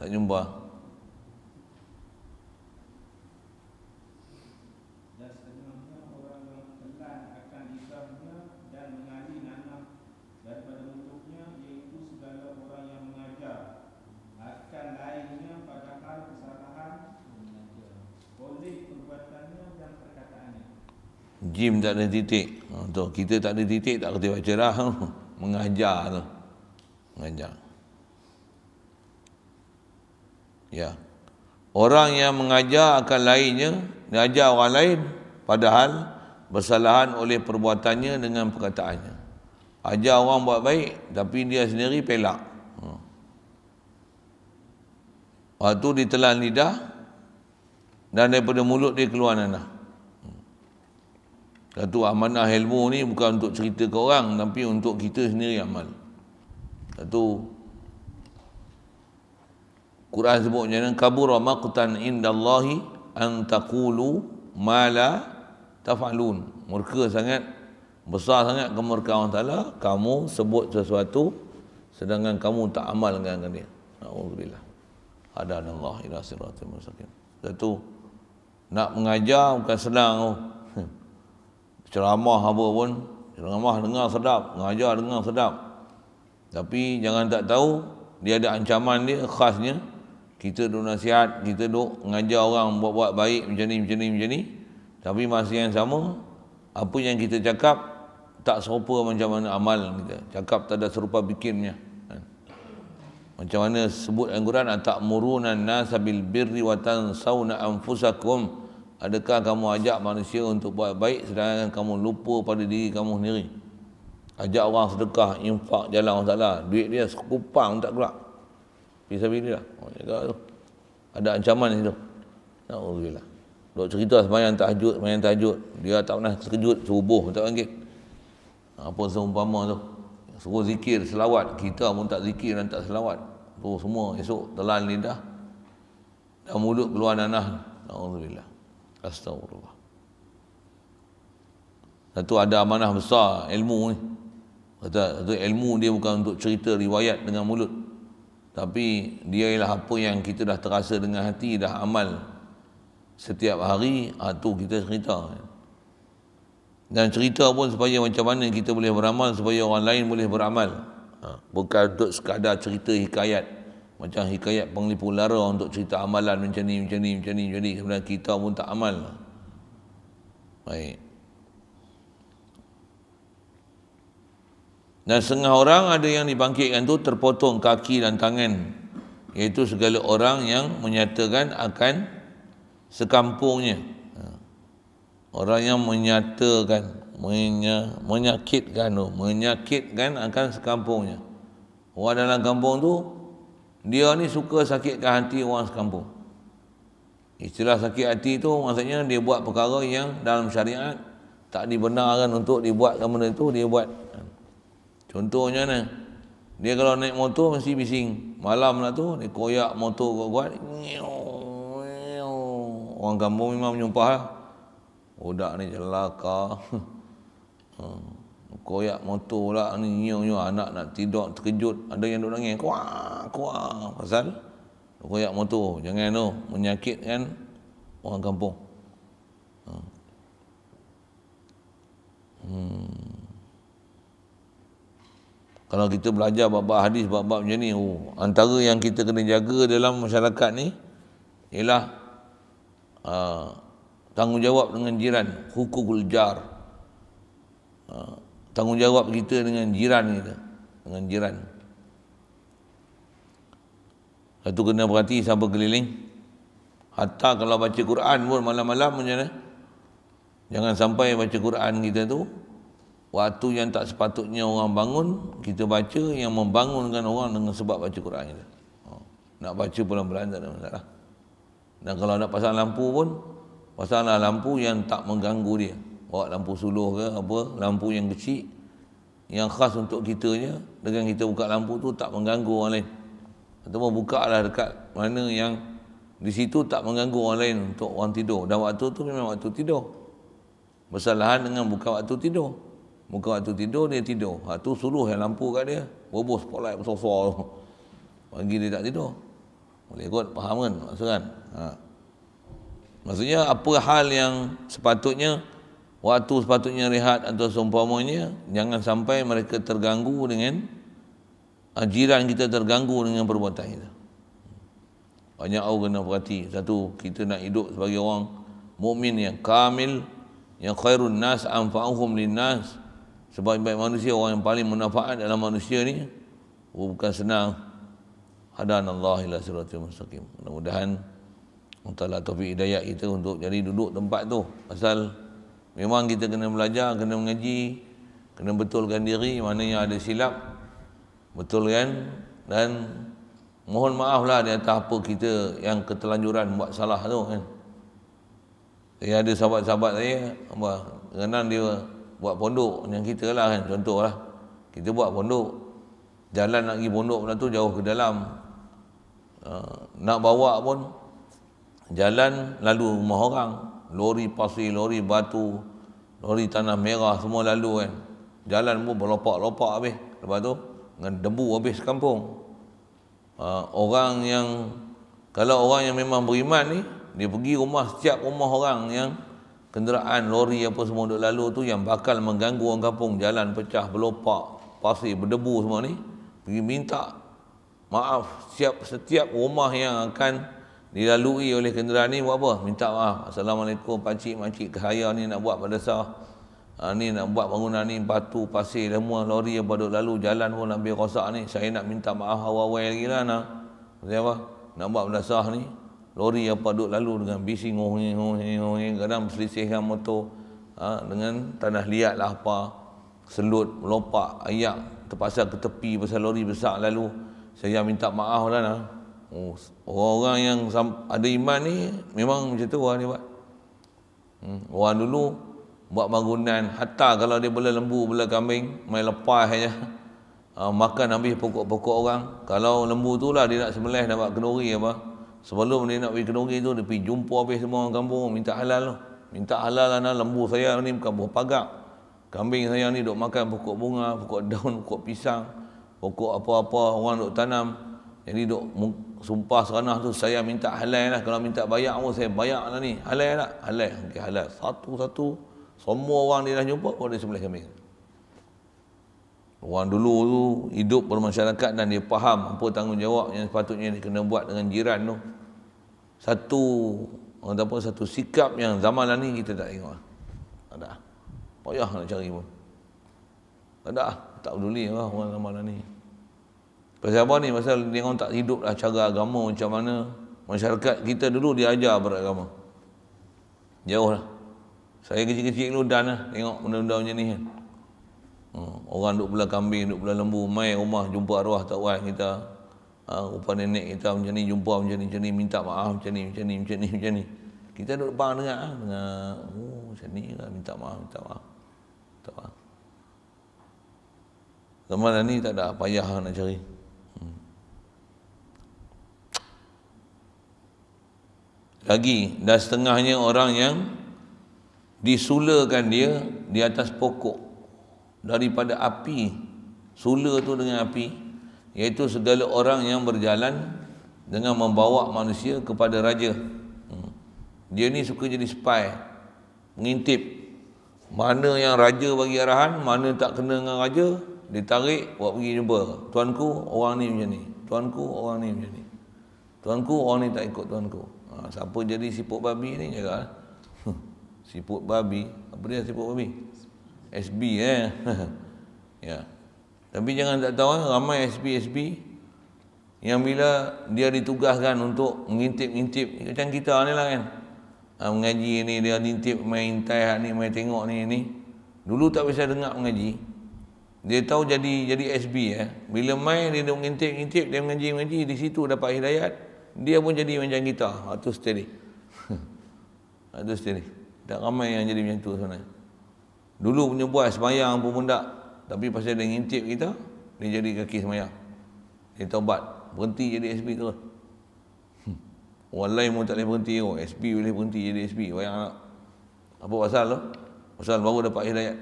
A: Tak jumpa.
B: Dan setengahnya orang yang telan akan lidahnya dan mengalir nanah daripada mulutnya, iaitu segala orang yang mengajar akan lainnya padahal kesalahan oleh perbuatannya dan perkataannya.
A: Jim tak ada titik. Tu kita tak ada titik, tak kerti baca dah. Mengajar tu. Mengajar. Ya. Orang yang mengajar akan lainnya, dia ajar orang lain padahal bersalahan oleh perbuatannya dengan perkataannya. Ajar orang buat baik tapi dia sendiri pelak. Waktu ditelan lidah dan daripada mulut dia keluar nanah. Satu amanah ilmu ni bukan untuk cerita ke orang tapi untuk kita sendiri amal. Satu Quran sebut macam mana? Kabura maqtan indallahi an taqulu ma la taf'alun. Murka sangat, besar sangat kemurkaan Allah Taala kamu sebut sesuatu sedangkan kamu tak amalkan dia. Alhamdulillah. Hadanallah ila siratal mustaqim. Satu nak mengajar bukan senang. Ceramah apa pun, ceramah dengar sedap, mengajar dengar sedap. Tapi jangan tak tahu dia ada ancaman dia khasnya. Kita duk nasihat, kita duk mengajar orang buat-buat baik macam ni. Tapi masa yang sama, apa yang kita cakap tak serupa macam mana amal kita. Cakap tak ada serupa bikinnya. Macam mana sebut Al-Quran, atamuruna an-nasa bil birri wa tansawna anfusakum. Adakah kamu ajak manusia untuk buat baik sedangkan kamu lupa pada diri kamu sendiri? Ajak orang sedekah, infak jalan Allah Taala, duit dia sekupang tak keluar. Fisabilillah. Ada ancaman di situ. Alhamdulillah. Dok cerita sembahyang tahajud, dia tak pernah terkejut subuh tak bangkit. Apa seumpama tu? Suruh zikir, selawat, kita pun tak zikir dan tak selawat. Tu semua esok telan lidah dan mulut keluar nanah. Alhamdulillah. Astagfirullah. Satu ada amanah besar ilmu ni. Kata ilmu dia bukan untuk cerita riwayat dengan mulut. Tapi dia ialah apa yang kita dah terasa dengan hati, dah amal setiap hari, tu kita cerita. Dan cerita pun supaya macam mana kita boleh beramal, supaya orang lain boleh beramal. Bukan untuk sekadar cerita hikayat Macam hikayat penglipu lara untuk cerita amalan macam ni. Sebenarnya kita pun tak amal. Baik. Dan setengah orang ada yang dibangkitkan tu terpotong kaki dan tangan, iaitu segala orang yang menyatakan akan sekampungnya. Orang yang menyatakan, menyakitkan akan sekampungnya. Orang dalam kampung tu, dia ni suka sakitkan hati orang sekampung. Istilah sakit hati tu maksudnya dia buat perkara yang dalam syariat tak dibenarkan untuk dibuatkan benda itu, dia buat. Contohnya ni, dia kalau naik motor mesti bising. Malam lah tu, dia koyak motor kuat-kuat. Orang kampung memang menyumpah lah. Budak ni celaka. Koyak motor lah ni, anak nak tidur terkejut. Ada yang duduk nangis, kuah. Pasal koyak motor. Jangan tu, menyakitkan orang kampung. Kalau kita belajar bab-bab hadis, bab-bab macam ni, antara yang kita kena jaga dalam masyarakat ni ialah tanggungjawab dengan jiran, hukukul jar. Tanggungjawab kita dengan jiran kita, dengan jiran. Satu kena perhati siapa keliling. Hatta kalau baca Quran pun malam-malam macam mana? Jangan sampai baca Quran kita tu waktu yang tak sepatutnya orang bangun, kita baca yang membangunkan orang dengan sebab baca Quran kita. Nak baca pelan-pelan tak ada masalah. Dan kalau nak pasang lampu pun, pasanglah lampu yang tak mengganggu dia. Bawa lampu suluh ke apa, lampu yang kecil, yang khas untuk kitanya. Dengan kita buka lampu tu tak mengganggu orang lain. Ataupun buka lah dekat mana yang di situ tak mengganggu orang lain untuk orang tidur. Dan waktu tu memang waktu tidur. Bersalahan dengan buka waktu tidur. Buka waktu tidur, dia tidur. Tu suluh yang lampu kat dia. Bobo spotlight besar-besar tu. Bagi dia tak tidur. Boleh kot, faham kan? Maksudkan? Maksudnya apa hal yang sepatutnya, waktu sepatutnya rehat atau seumpamanya, jangan sampai mereka terganggu dengan, jiran kita terganggu dengan perbuatan kita. Banyak orang kena perhati. Satu, kita nak hidup sebagai orang mukmin yang kamil, yang khairun nas anfa'uhum linnas. Sebaik-baik manusia, orang yang paling manfaat dalam manusia ni, bukan senang. Hadanallahu ila siratal mustaqim. Mudah-mudahan Allah Ta'ala taufik hidayah kita untuk jadi duduk tempat tu. Pasal memang kita kena belajar, kena mengaji, kena betulkan diri, mana yang ada silap, betulkan. Dan mohon maaf lah di atas apa kita yang ketelanjuran buat salah tu kan. Saya ada sahabat-sahabat saya, kadang dia buat pondok yang kita lah kan, contoh lah, kita buat pondok, jalan nak pergi pondok pula tu jauh ke dalam, nak bawa pun jalan lalu rumah orang, lori pasir, lori batu, lori tanah merah semua lalu kan, jalan pun berlopak-lopak habis, lepas tu dengan debu habis kampung. Orang yang, kalau orang yang memang beriman ni, dia pergi rumah, setiap rumah orang yang kenderaan, lori apa semua duk lalu tu yang bakal mengganggu orang kampung, jalan pecah, berlopak, pasir, berdebu semua ni, pergi minta maaf. Setiap rumah yang akan dilalui oleh kenderaan ni buat apa? Minta maaf. Assalamualaikum pakcik, makcik, saya ni nak buat madrasah, ni nak buat bangunan ni, batu, pasir, semua lori yang duk lalu, jalan pun habis rosak ni, saya nak minta maaf awal-awal lagi lah nak. Maksudnya apa? Nak buat madrasah ni, lori apa duk lalu dengan bising, kadang berselisihkan motor, dengan tanah liat lah apa, selut, melopak, ayak, terpaksa ke tepi pasal lori besar lalu. Saya minta maaf lah nah. Orang-orang yang ada iman ni memang macam tu lah dia buat. Orang dulu buat bangunan, hatta kalau dia bela lembu, bela kambing, main lepas saja, makan habis pokok-pokok orang. Kalau lembu tu lah dia nak sembelih, nak buat kenduri apa, sebelum dia nak pergi kenduri tu, dia pergi jumpa habis semua orang kampung, minta halal tu. Minta halal lah, lembu saya ni bukan buah pagak, kambing saya ni duk makan pokok bunga, pokok daun, pokok pisang, pokok apa-apa orang duk tanam. Jadi duk sumpah seranah tu, saya minta halal lah. Kalau minta bayar pun saya bayar lah ni. Halal tak? Halal. Okay, halal. Satu-satu semua orang dia dah jumpa, dia sembelih kambing. Orang dulu tu hidup bermasyarakat dan dia faham apa tanggungjawab yang sepatutnya dia kena buat dengan jiran tu. Satu sikap yang zaman ni kita tak tengok. Tak ada. Payah nak cari pun. Tak ada. Tak peduli lah orang zaman ni. Pasal apa ni? Pasal dia orang tak hidup lah cara agama macam mana. Masyarakat kita dulu diajar beragama. Jauh lah. Saya kecil-kecil dulu dan lah tengok benda-benda macam ni kan. Orang duk belah kambing, duk belah lembu, mai rumah jumpa arwah tak wan kita. Rupa nenek kita macam ni, jumpa macam ni, minta maaf macam ni. Kita duduk depan dengar, macam ni lah, minta maaf. Zaman ni tak ada, payah nak cari. Lagi, dah setengahnya orang yang disulakan dia di atas pokok daripada api. Sula tu dengan api, iaitu segala orang yang berjalan dengan membawa manusia kepada raja. Dia ni suka jadi spy, mengintip mana yang raja bagi arahan, mana tak kena dengan raja, ditarik buat pergi jumpa. Tuanku orang ni macam ni, tuanku orang ni macam ni, tuanku orang ni tak ikut tuanku. Siapa jadi siput babi ni jaga. Siput babi, apa dia siput babi? SB ya. Tapi jangan tak tahu, ramai SB yang bila dia ditugaskan untuk mengintip macam kita ni lah kan. Mengaji ni dia ngintip, main tai ni, main tengok ni. Dulu tak bisa dengar mengaji. Dia tahu jadi SB Bila main dia mengintip, dia mengaji di situ dapat hidayat. Dia pun jadi macam kita. Itu steady. Itu steady. Tak ramai yang jadi macam tu sebenarnya. Dulu punya buat semayang pun tak, tapi pasal dia ngintip kita, dia jadi kaki semayang. Dia taubat, berhenti jadi SB terus. Orang lain pun tak boleh berhenti. SB boleh berhenti jadi SB. Bayang tak? Apa pasal tu? Pasal baru dapat hidayat.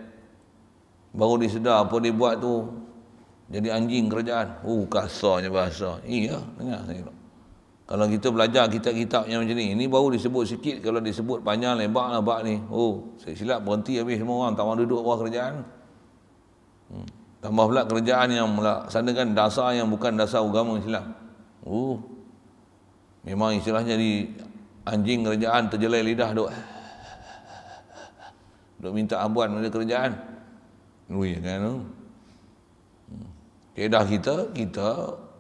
A: Baru dia sedar apa dia buat tu jadi anjing kerajaan. Kasarnya bahasa. Iya, dengar saya. Kalau kita belajar kitab-kitab yang macam ni baru disebut sikit. Kalau disebut panjang lebar lah bab ni. Saya silap berhenti habis semua orang. Tak mahu duduk bawah kerajaan. Tambah pula kerajaan yang melaksanakan dasar yang bukan dasar agama Islam. Memang istilahnya di anjing kerajaan terjelai lidah duk minta abuan pada kerajaan. Kan? Keedah kita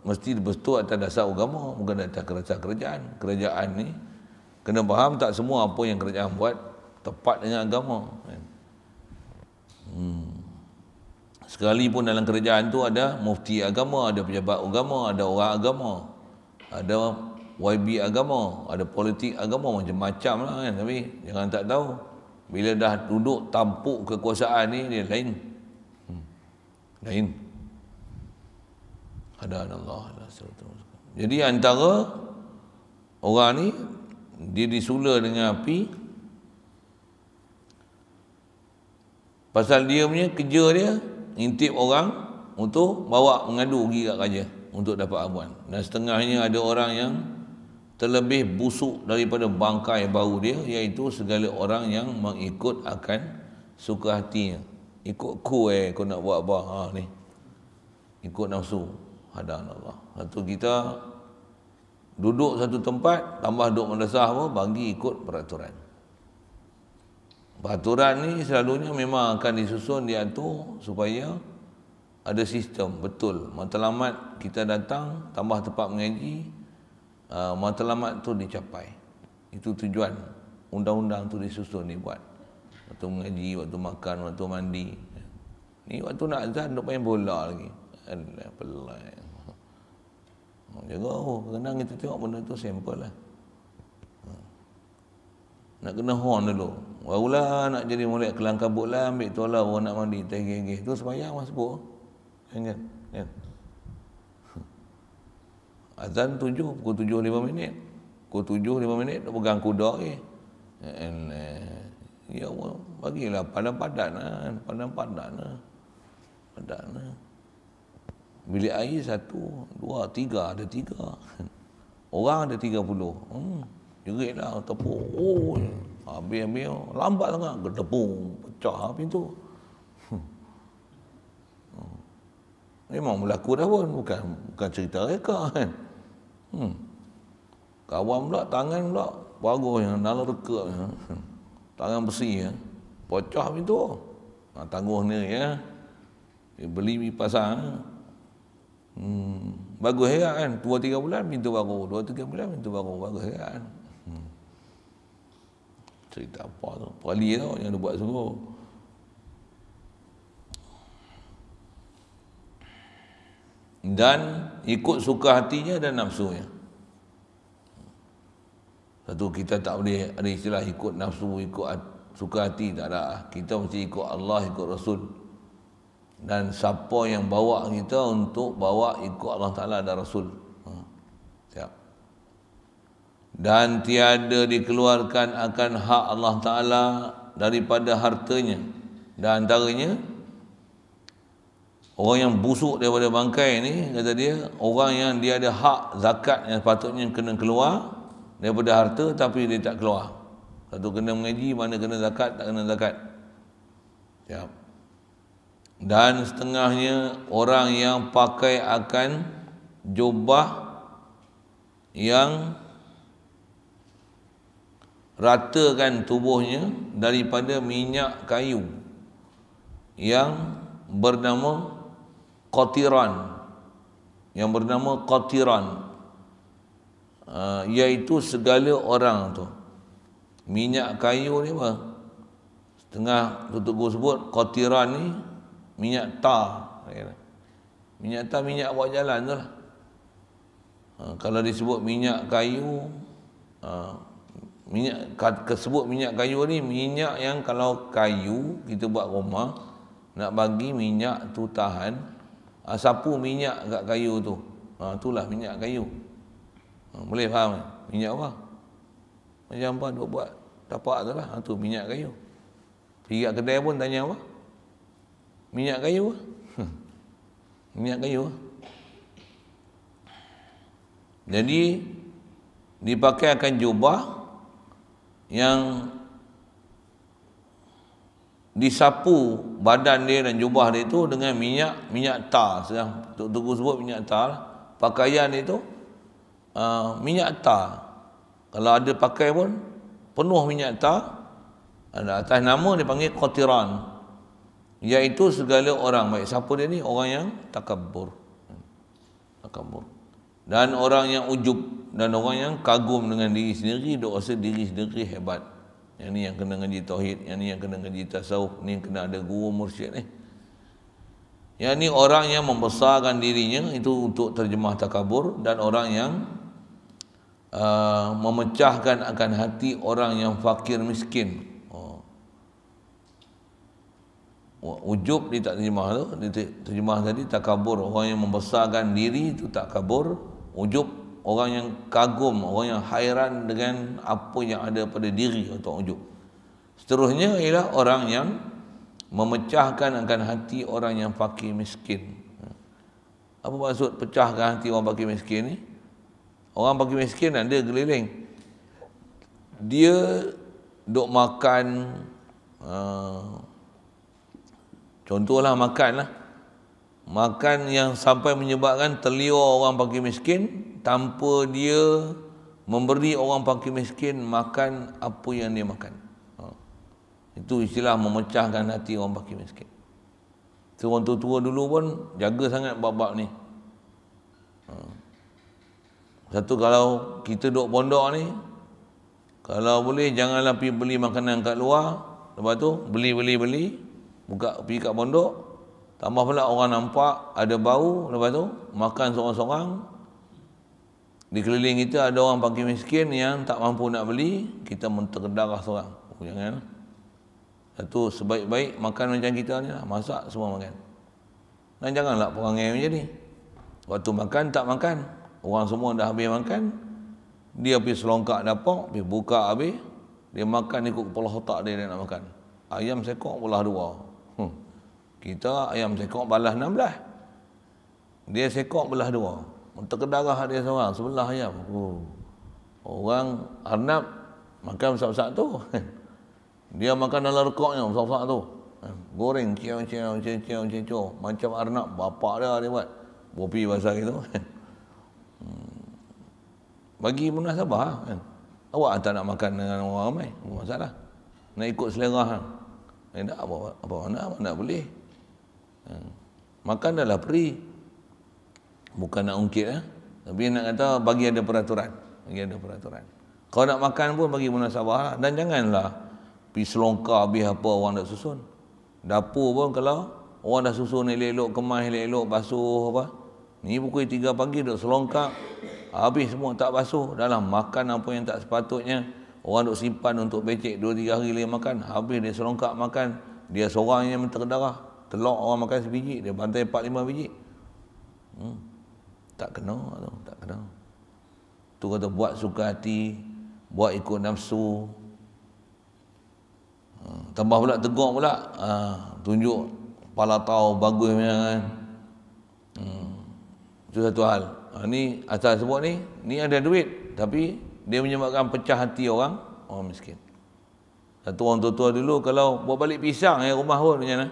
A: mesti betul atas dasar agama, bukan atas dasar kerajaan. Kerajaan ni kena faham tak semua apa yang kerajaan buat tepat dengan agama. Sekalipun dalam kerajaan tu ada mufti agama, ada pejabat agama, ada orang agama, ada YB agama, ada politik agama, macam-macam lah kan. Tapi jangan tak tahu, bila dah duduk tampuk kekuasaan ni, dia lain. Hadanallah. Jadi antara orang ni, dia disula dengan api pasal dia punya kerja dia ngintip orang untuk bawa mengadu pergi kat raja untuk dapat abuan. Dan setengahnya ada orang yang terlebih busuk daripada bangkai bau dia, iaitu segala orang yang mengikut akan suka hatinya. Ikut kau nak buat apa ni, ikut nafsu. Hadanallah. Satu kita duduk satu tempat, tambah duduk madrasah apa, bagi ikut peraturan. Peraturan ni selalunya memang akan disusun, diatur supaya ada sistem. Betul, matlamat kita datang, tambah tempat mengaji, matlamat tu dicapai. Itu tujuan undang-undang tu disusun, dibuat. Waktu mengaji, waktu makan, waktu mandi. Ni waktu nak azan duk main bola lagi. Alah, pelai. Jaga, kadang kita tengok benda tu simple lah. Nak kena horn dulu. Barulah nak jadi molek kelang kabut lah, ambil tuala baru nak mandi, tergigih. Tu sembahyang masuk. Kan? Azan 7, pukul 7:05. Pukul 7:05 nak pegang kuda ke. Ya Allah, bagilah padan-padan lah. Bilik air 1, 2, 3, ada 3. Orang ada 30. Jerit lah, tepuk. Habis, lambat sangat, gedebung, pecah pintu. Memang berlaku dah pun, bukan cerita reka kan. Kawan pula, tangan pula bagus yang dalam reka. Tangan besi ya. Pecah pintu. Tangguh ni ya. Dia beli pergi pasar. Bagus herat kan. 2-3 bulan pintu baru. 2-3 bulan pintu baru. Bagus herat kan. Cerita apa tu? Perali tu yang dia buat sungguh. Dan ikut suka hatinya dan nafsunya. Satu, kita tak boleh ada istilah ikut nafsu, ikut suka hati, tak ada. Kita mesti ikut Allah, ikut Rasul. Dan siapa yang bawa kita untuk bawa ikut Allah Ta'ala dan Rasul. Siap. Dan tiada dikeluarkan akan hak Allah Ta'ala daripada hartanya. Dan antaranya, orang yang busuk daripada bangkai ni, kata dia, orang yang dia ada hak zakat yang sepatutnya kena keluar daripada harta, tapi dia tak keluar. Satu kena mengaji, mana kena zakat, tak kena zakat. Siap. Dan setengahnya orang yang pakai akan jubah yang ratakan tubuhnya daripada minyak kayu yang bernama qatiran, iaitu segala orang tu. Minyak kayu ni apa? Setengah tutup guru sebut qatiran ni minyak tar. Minyak tar minyak buat jalan tu lah. Kalau disebut minyak kayu, minyak kesebut minyak kayu ni minyak yang kalau kayu kita buat rumah nak bagi minyak tu tahan, sapu minyak kat kayu tu, itulah minyak kayu. Boleh faham? Minyak apa? Macam apa duk buat tapak tu lah, tu minyak kayu. Pergi kat kedai pun tanya apa? Minyak kayu. Minyak kayu. Jadi dipakai akan jubah yang disapu badan dia dan jubah dia itu dengan minyak tar. Sedang Tugu sebut minyak tar. Pakaian itu minyak tar. Kalau ada pakai pun penuh minyak tar. Ada atas nama dia panggil qatiran, iaitu segala orang baik. Siapa dia ni? Orang yang takabur. Dan orang yang ujub, dan orang yang kagum dengan diri sendiri, dok rasa diri sendiri hebat. Yang ni yang kena ngaji tauhid, yang ni yang kena ngaji tasawuf, ni yang kena ada guru mursyid ni. Yang ni orang yang membesarkan dirinya, itu untuk terjemah takabur. Dan orang yang memecahkan akan hati orang yang fakir miskin. Ujub dia tak terjemah tu, dia terjemah tadi takabur, orang yang membesarkan diri itu takabur. Ujub orang yang kagum, orang yang hairan dengan apa yang ada pada diri atau ujub. Seterusnya ialah orang yang memecahkan akan hati orang yang fakir miskin. Apa maksud pecahkan hati orang fakir miskin ni? Orang fakir miskin ada keliling, dia duk makan, contohlah makan yang sampai menyebabkan terliur orang fakir miskin tanpa dia memberi orang fakir miskin makan apa yang dia makan. Itu istilah memecahkan hati orang fakir miskin. Orang tua-tua dulu pun jaga sangat bab-bab ni. Satu, kalau kita duduk pondok ni, kalau boleh janganlah pergi beli makanan kat luar. Lepas tu beli buka pergi kat pondok, tambah pula orang nampak ada bau, lepas tu makan seorang-seorang. Di keliling kita ada orang fakir miskin yang tak mampu nak beli, kita menterdarah seorang. Jangan. Satu, sebaik-baik makan macam kita ni lah, masak semua makan. Dan janganlah perangai macam ni. Waktu makan tak makan, orang semua dah habis makan, dia pergi selongkak dapur, pergi buka habis, dia makan ikut kepala otak dia nak makan. Ayam sekok belah 2. Kita ayam sekok balas 16. Dia sekok belah 2. Terkedarah dia seorang, sebelah ayam. Orang Arnab makan besar-besar tu. Dia makan dalam rekoknya besar-besar tu. goreng ciao macam arnab bapak dia buat bopi bahasa gitu. Bagi munasabah kan. Awak tak nak makan dengan orang ramai, apa masalah. Nak ikut selera hang. Tak apa mana boleh. Makan adalah peri. Bukan nak ungkit tapi nak kata bagi ada peraturan. Kalau nak makan pun bagi munasabah dan janganlah pergi selongkar habis apa orang nak susun. Dapur pun kalau orang dah susun elok-elok, kemas elok-elok, basuh apa. Ni pukul 3 pagi duk selongkar, habis semua tak basuh, dalam makan apa yang tak sepatutnya. Orang duk simpan untuk becek 2-3 hari lagi makan, habis dia selongkar makan. Dia seorang yang menterdarah. Telur orang makan sebiji, dia bantai 4-5 biji. Tak kena tu, tak kena. Tu kata buat suka hati, buat ikut nafsu. Tambah pula tegur pula, tunjuk kepala tahu bagus punya kan. Itu satu hal. Ni asal sebut ni ada duit tapi dia menyebabkan pecah hati orang miskin. Satu orang tua-tua dulu kalau buat balik pisang rumah pun macam mana?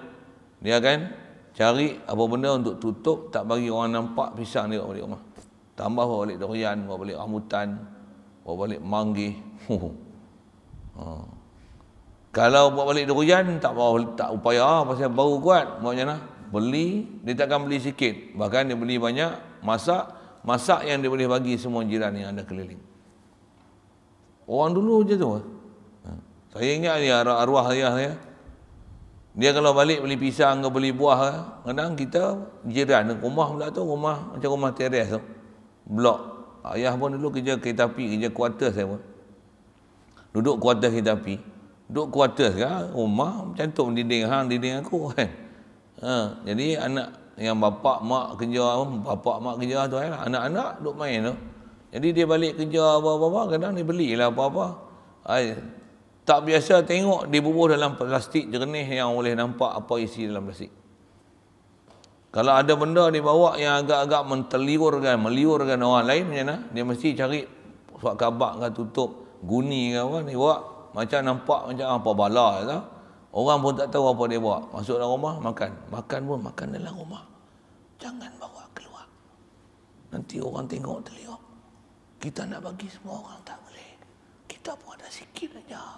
A: Dia akan cari apa benda untuk tutup, tak bagi orang nampak pisang dia balik rumah. Tambah bawa balik durian, bawa balik rambutan, bawa balik manggis. Kalau buat balik durian tak upaya pasal bau kuat. Macam mana? Beli, dia takkan beli sikit. Bahkan dia beli banyak, masak yang dia boleh bagi semua jiran yang ada keliling. Orang dulu je tu. Saya ingat ni arwah ayah saya. Dia kalau balik beli pisang ke beli buah, kadang kita jiran rumah pula tu, rumah macam rumah teres tu. Blok. Ayah pun dulu kerja kereta api, kerja kuarter saya pun. Duduk kuarter kereta api. Duduk kuarter sekarang, rumah cantum dinding dinding aku kan. Jadi anak yang bapak mak kerja tu lah. Anak-anak duduk main tu. Jadi dia balik kerja apa-apa, kadang dia belilah apa-apa. Tak biasa tengok dia bubuh dalam plastik jernih yang boleh nampak apa isi dalam plastik. Kalau ada benda dia bawa yang agak-agak meliurkan orang lain macam mana, dia mesti cari suat kabak ke tutup guni ke apa, dia bawa macam nampak macam apa bala tau. Orang pun tak tahu apa dia bawa. Masuk dalam rumah makan pun makan dalam rumah. Jangan bawa keluar. Nanti orang tengok terlihat. Kita nak bagi semua orang tak boleh. Kita pun ada sikit aja.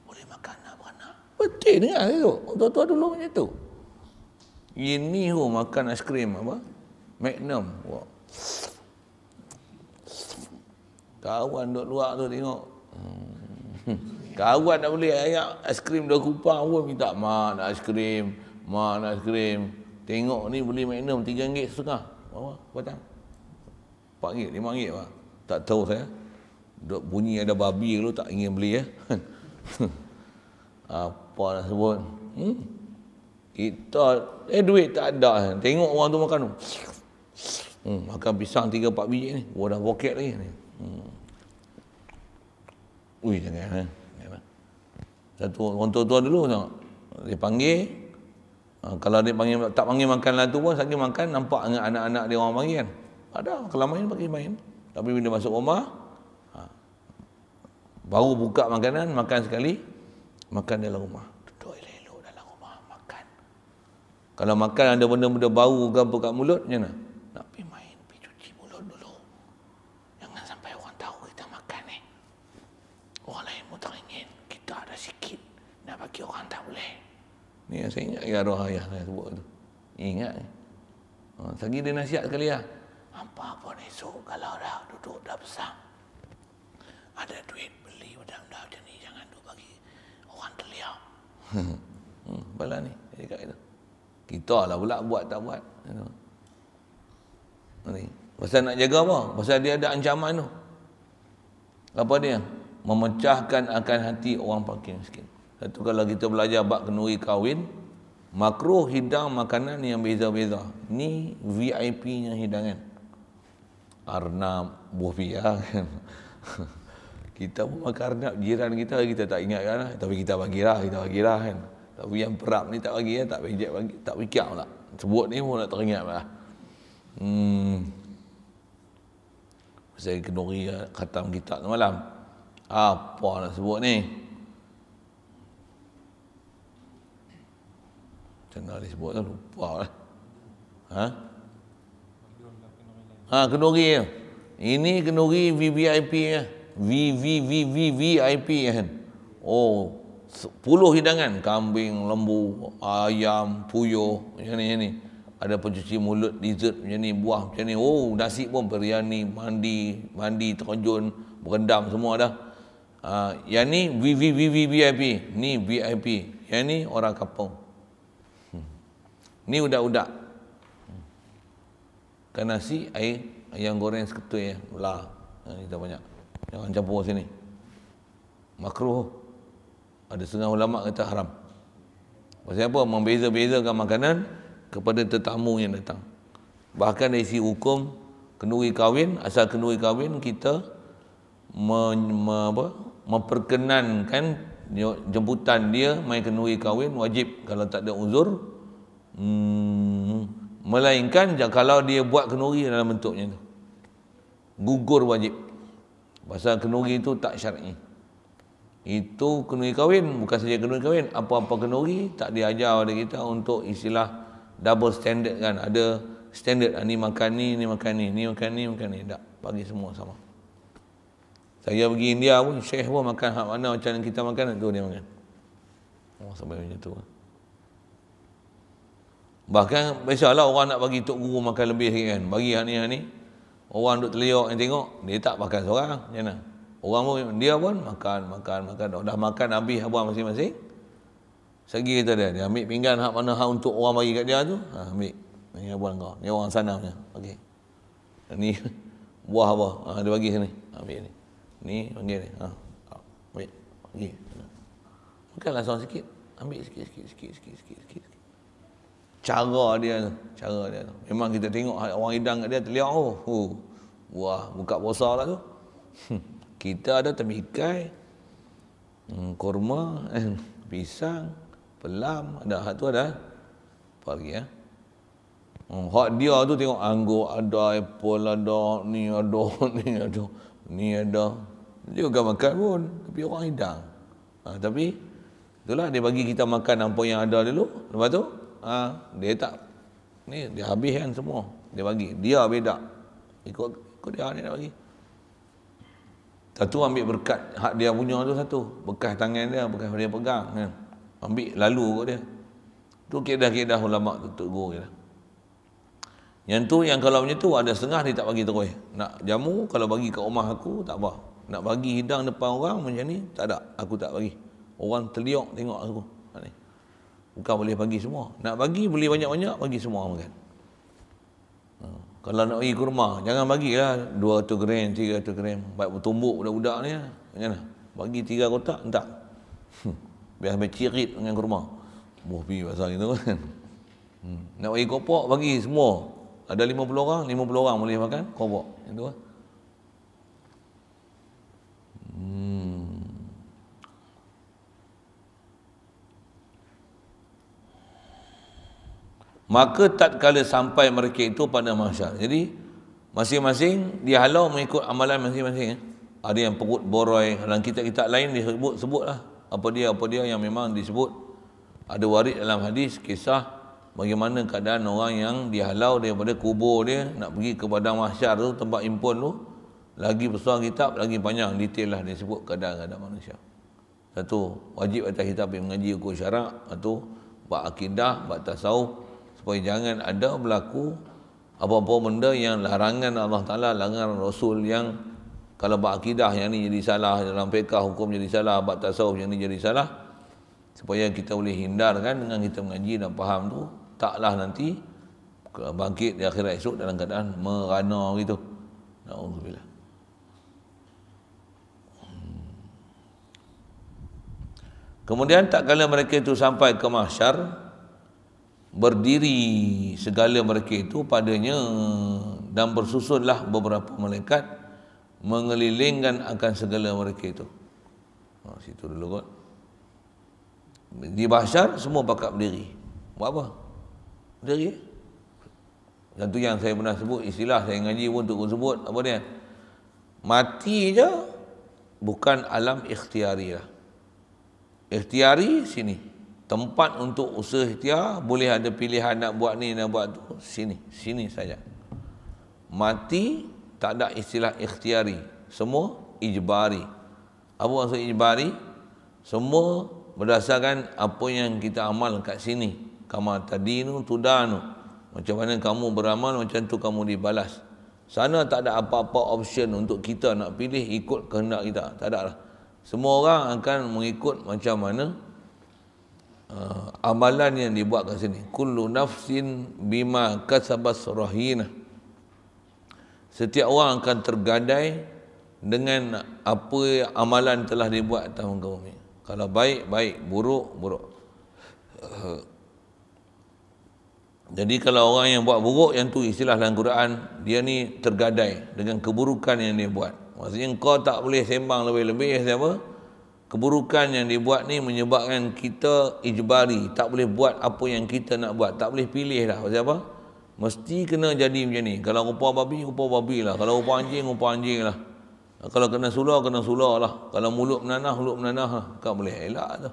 A: Boleh makan anak-anak. Betul dengar tu. Tua-tua dulu macam tu. Ini makan aiskrim apa? Magnum. Wah. Kawan duduk luar tu tengok. Kawan tak boleh ayat aiskrim 2 kupang pun minta mak nak aiskrim. Tengok ni beli Magnum RM3.5. Berapa? Batang? RM4, RM5 pak. Tak tahu saya. Duk bunyi ada babi dulu tak ingin beli Apa nak sebut? Kita duit tak ada. Tengok orang tu makan tu. Makan pisang 3-4 biji ni. Gua dah poket lagi ni. Ui jangan Satu orang tua-tua dulu tengok. Dia panggil. Kalau dia panggil tak panggil makan lah tu pun, saking makan nampak dengan anak-anak dia orang panggil kan. Ada kalau main bagi main. Tapi bila masuk rumah baru buka makanan, makan sekali, makan dalam rumah. Duduk elok-elok dalam rumah makan. Kalau makan ada benda-benda bau ke apa kat mulut macam mana? Nak pergi main, pergi cuci mulut dulu. Jangan sampai orang tahu kita makan ni. Orang lain pun tak ingin. Kita ada sikit. Nak bagi orang tak boleh. Ni yang saya ingat arwah ayah saya sebut tu. Ingat. Sagi dia nasihat sekali lah. Apa-apa ni esok kalau dah duduk dah besar. Ada duit beli benda-benda macam ni. Jangan duk bagi orang terlihat. Bala ni. Dia cakap itu. Kita lah pula buat tak buat. Ni. Pasal nak jaga apa? Pasal dia ada ancaman tu. Apa dia? Memecahkan akan hati orang fakir miskin. Satu kalau kita belajar bab kenduri kahwin, makruh hidang makanan yang beza-beza. Ni VIP-nya hidangan. Arnab, buah pia kan. Kita pun makan arnab jiran kita tak ingat kan. Tapi kita bagilah kan. Tapi yang perap ni tak bagi tak pijak bagi, tak fikir pula. Sebut ni pun nak teringat lah. Saya kenduri khatam kitab semalam. Apa nak sebut ni? Tengah disebut kan lupa lah. Kenduri ya. Ini kenduri VVIP ya. VVIP kan. Oh, 10 hidangan, kambing, lembu, ayam, puyuh, macam ni. Ada pencuci mulut, dessert macam ni, buah macam ni. Oh, nasi pun biryani, mandi terjun, berendam semua dah. Yang ni VIP. Ni VIP. Yang ni orang kampung. Ni udak-udak. Kan nasi, air, ayam goreng seketui ya. Belah. Kita banyak. Jangan campur sini. Makruh. Ada setengah ulama kata haram. Pasal apa? Membeza-bezakan makanan kepada tetamu yang datang. Bahkan dari sisi hukum kenduri kahwin, asal kenduri kahwin kita memperkenankan jemputan dia main kenduri kahwin wajib kalau tak ada uzur. Melainkan kalau dia buat kenduri dalam bentuknya tu, gugur wajib. Pasal kenduri itu tak syar'i. Itu kenduri kahwin, bukan saja kenduri kahwin, apa-apa kenduri tak diajar pada kita untuk istilah double standard kan. Ada standard, ni makan ni makan ni, ni makan ni makan ni. Tak, bagi semua sama. Saya pergi India pun, Syekh pun makan hak mana macam kita makan, tu dia makan. Oh, sampai macam tu. Bahkan biasalah orang nak bagi tok guru makan lebih sikit kan. Bagi hak ni. Orang duk terliok yang tengok, dia tak makan seorang. Macam mana? Orang pun, dia pun makan. Dah makan habis abang masing-masing. Segi kita dia ambil pinggan hak mana hak untuk orang bagi kat dia tu. Ambil. Ni abang kau. Ni orang sana punya. Okey. Ni buah apa? Dia bagi sini. Ambil ni. Ni panggil ni. Ambil. Bagi. Makanlah seorang sikit. Ambil sikit. Cara dia tu. Memang kita tengok orang hidang kat dia terliak. Wah, buka puasa lah tu. Kita ada temikai, kurma, pisang, pelam, ada hak tu ada. Apa lagi ya? Hak dia tu tengok anggur ada, apple ada, ni ada. Dia bukan makan pun, tapi orang hidang. Tapi itulah dia bagi kita makan apa yang ada dulu. Lepas tu dia tak, ni dia habiskan semua. Dia bagi, dia beda. Ikut dia ni nak bagi. Satu ambil berkat hak dia punya tu satu. Bekas tangan dia, bekas dia pegang kan. Ambil lalu kot dia. Tu kedah-kedah ulama tu tegur je lah. Yang tu yang kalau macam tu ada setengah dia tak bagi terus. Nak jamu kalau bagi kat rumah aku tak apa. Nak bagi hidang depan orang macam ni tak ada. Aku tak bagi. Orang terliok tengok aku. Ni. Bukan boleh bagi semua. Nak bagi beli banyak-banyak bagi semua makan. Kalau nak bagi kurma, jangan bagilah 200 gram, 300 gram. Baik bertumbuk budak-budak ni. Macam mana? Bagi 3 kotak, entah. Biar sampai cirit dengan kurma. Pergi pasal itu kan. Nak bagi kopok, bagi semua. Ada 50 orang boleh makan kopok. Itu lah. Maka tatkala sampai mereka itu pada mahsyar. Jadi masing-masing dihalau mengikut amalan masing-masing. Ada yang perut boroi, dalam kitab-kitab lain disebutlah apa dia yang memang disebut. Ada warid dalam hadis kisah bagaimana keadaan orang yang dihalau daripada kubur dia nak pergi ke padang mahsyar tu, tempat impun tu. Lagi besar kitab, lagi panjang detail lah dia sebut keadaan-keadaan manusia. Satu, wajib atas kita pergi mengaji hukum syarak. Satu, bab akidah, bab tasawuf, supaya jangan ada berlaku apa-apa benda yang larangan Allah Ta'ala, larangan Rasul yang kalau bab akidah yang ni jadi salah, dalam fiqah hukum jadi salah, bab tasawuf yang ni jadi salah, supaya kita boleh hindarkan dengan kita mengaji dan faham tu, taklah nanti bangkit di akhirat esok dalam keadaan merana gitu. Na'udzubillah. Kemudian tak kala mereka itu sampai ke mahsyar, berdiri segala mereka itu padanya dan bersusunlah beberapa malaikat mengelilingkan akan segala mereka itu. Situ dulu kot. Di mahsyar semua pakat berdiri. Buat apa? Berdiri. Dan tu yang saya pernah sebut, istilah saya ngaji pun untuk sebut apa dia? Mati je bukan alam ikhtiari lah. Ikhtiari sini. tempat untuk usaha ikhtiar, boleh ada pilihan nak buat ni, nak buat tu, sini saja. Mati tak ada istilah ikhtiari, semua ijbari. Apa maksud ijbari? Semua berdasarkan apa yang kita amal kat sini. Kama tadinu tudanu. Macam mana kamu beramal, macam tu kamu dibalas. Sana tak ada apa-apa option untuk kita nak pilih ikut kehendak kita. Tak ada lah. Semua orang akan mengikut macam mana amalan yang dibuat kat sini. Kullu nafsin bima kasabas rahina. Setiap orang akan tergadai dengan apa amalan telah dibuat atas muka bumi. Kalau baik, baik. Buruk, buruk. Jadi kalau orang yang buat buruk, yang tu istilah dalam Quran, dia ni tergadai dengan keburukan yang dia buat. Maksudnya kau tak boleh sembang lebih-lebih siapa? Keburukan yang dibuat ni menyebabkan kita ijbari, tak boleh buat apa yang kita nak buat, tak boleh pilih dah. Pasal apa? Mesti kena jadi macam ni. Kalau rupa babi lah. Kalau rupa anjing lah. Kalau kena sular lah. Kalau mulut menanah lah. Tak boleh elak tu.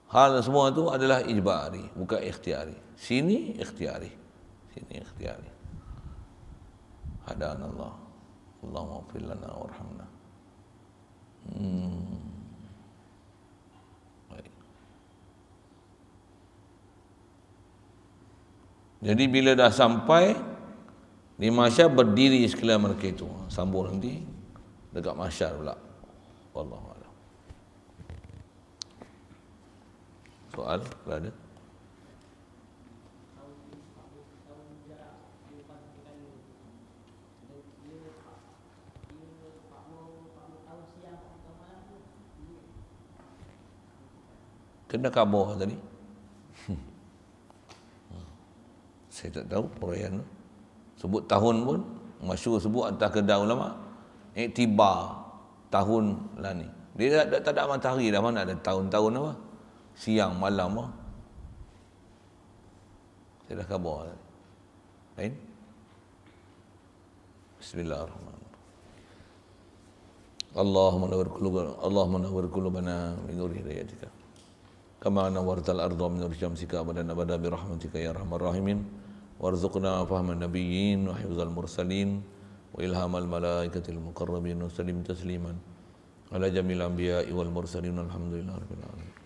A: Hal semua tu adalah ijbari, bukan ikhtiari. Sini ikhtiari. Hadanallah. Allahumma ighfir lana warhamna. Baik. Jadi bila dah sampai di mahsyar, berdiri sekalian mereka itu. Sambung nanti dekat mahsyar pula. Wallahu a'lam. Soal ada? Kena khabar tadi. Saya tak tahu perayaan tu. Sebut tahun pun masyhur sebut atas kedai ulama. Iktibar tahun lah ni. Dia tak ada matahari dah, mana ada tahun-tahun apa. Siang malam apa. Saya dah khabar tadi. Lain? Bismillahirrahmanirrahim. Allahumma nawwir qulubana min nuri hidayatika. Kama nawwartal arda min nuri syamsika abadan abada bi rahmatika ya arhamar rahimin. Warzuqna fahman nabiyyin wa hifzal mursalin wa ilhamal malaikatil muqarrabin wa sallim tasliman ala jamil anbiya'i wal mursalin. Alhamdulillah rabbil alamin.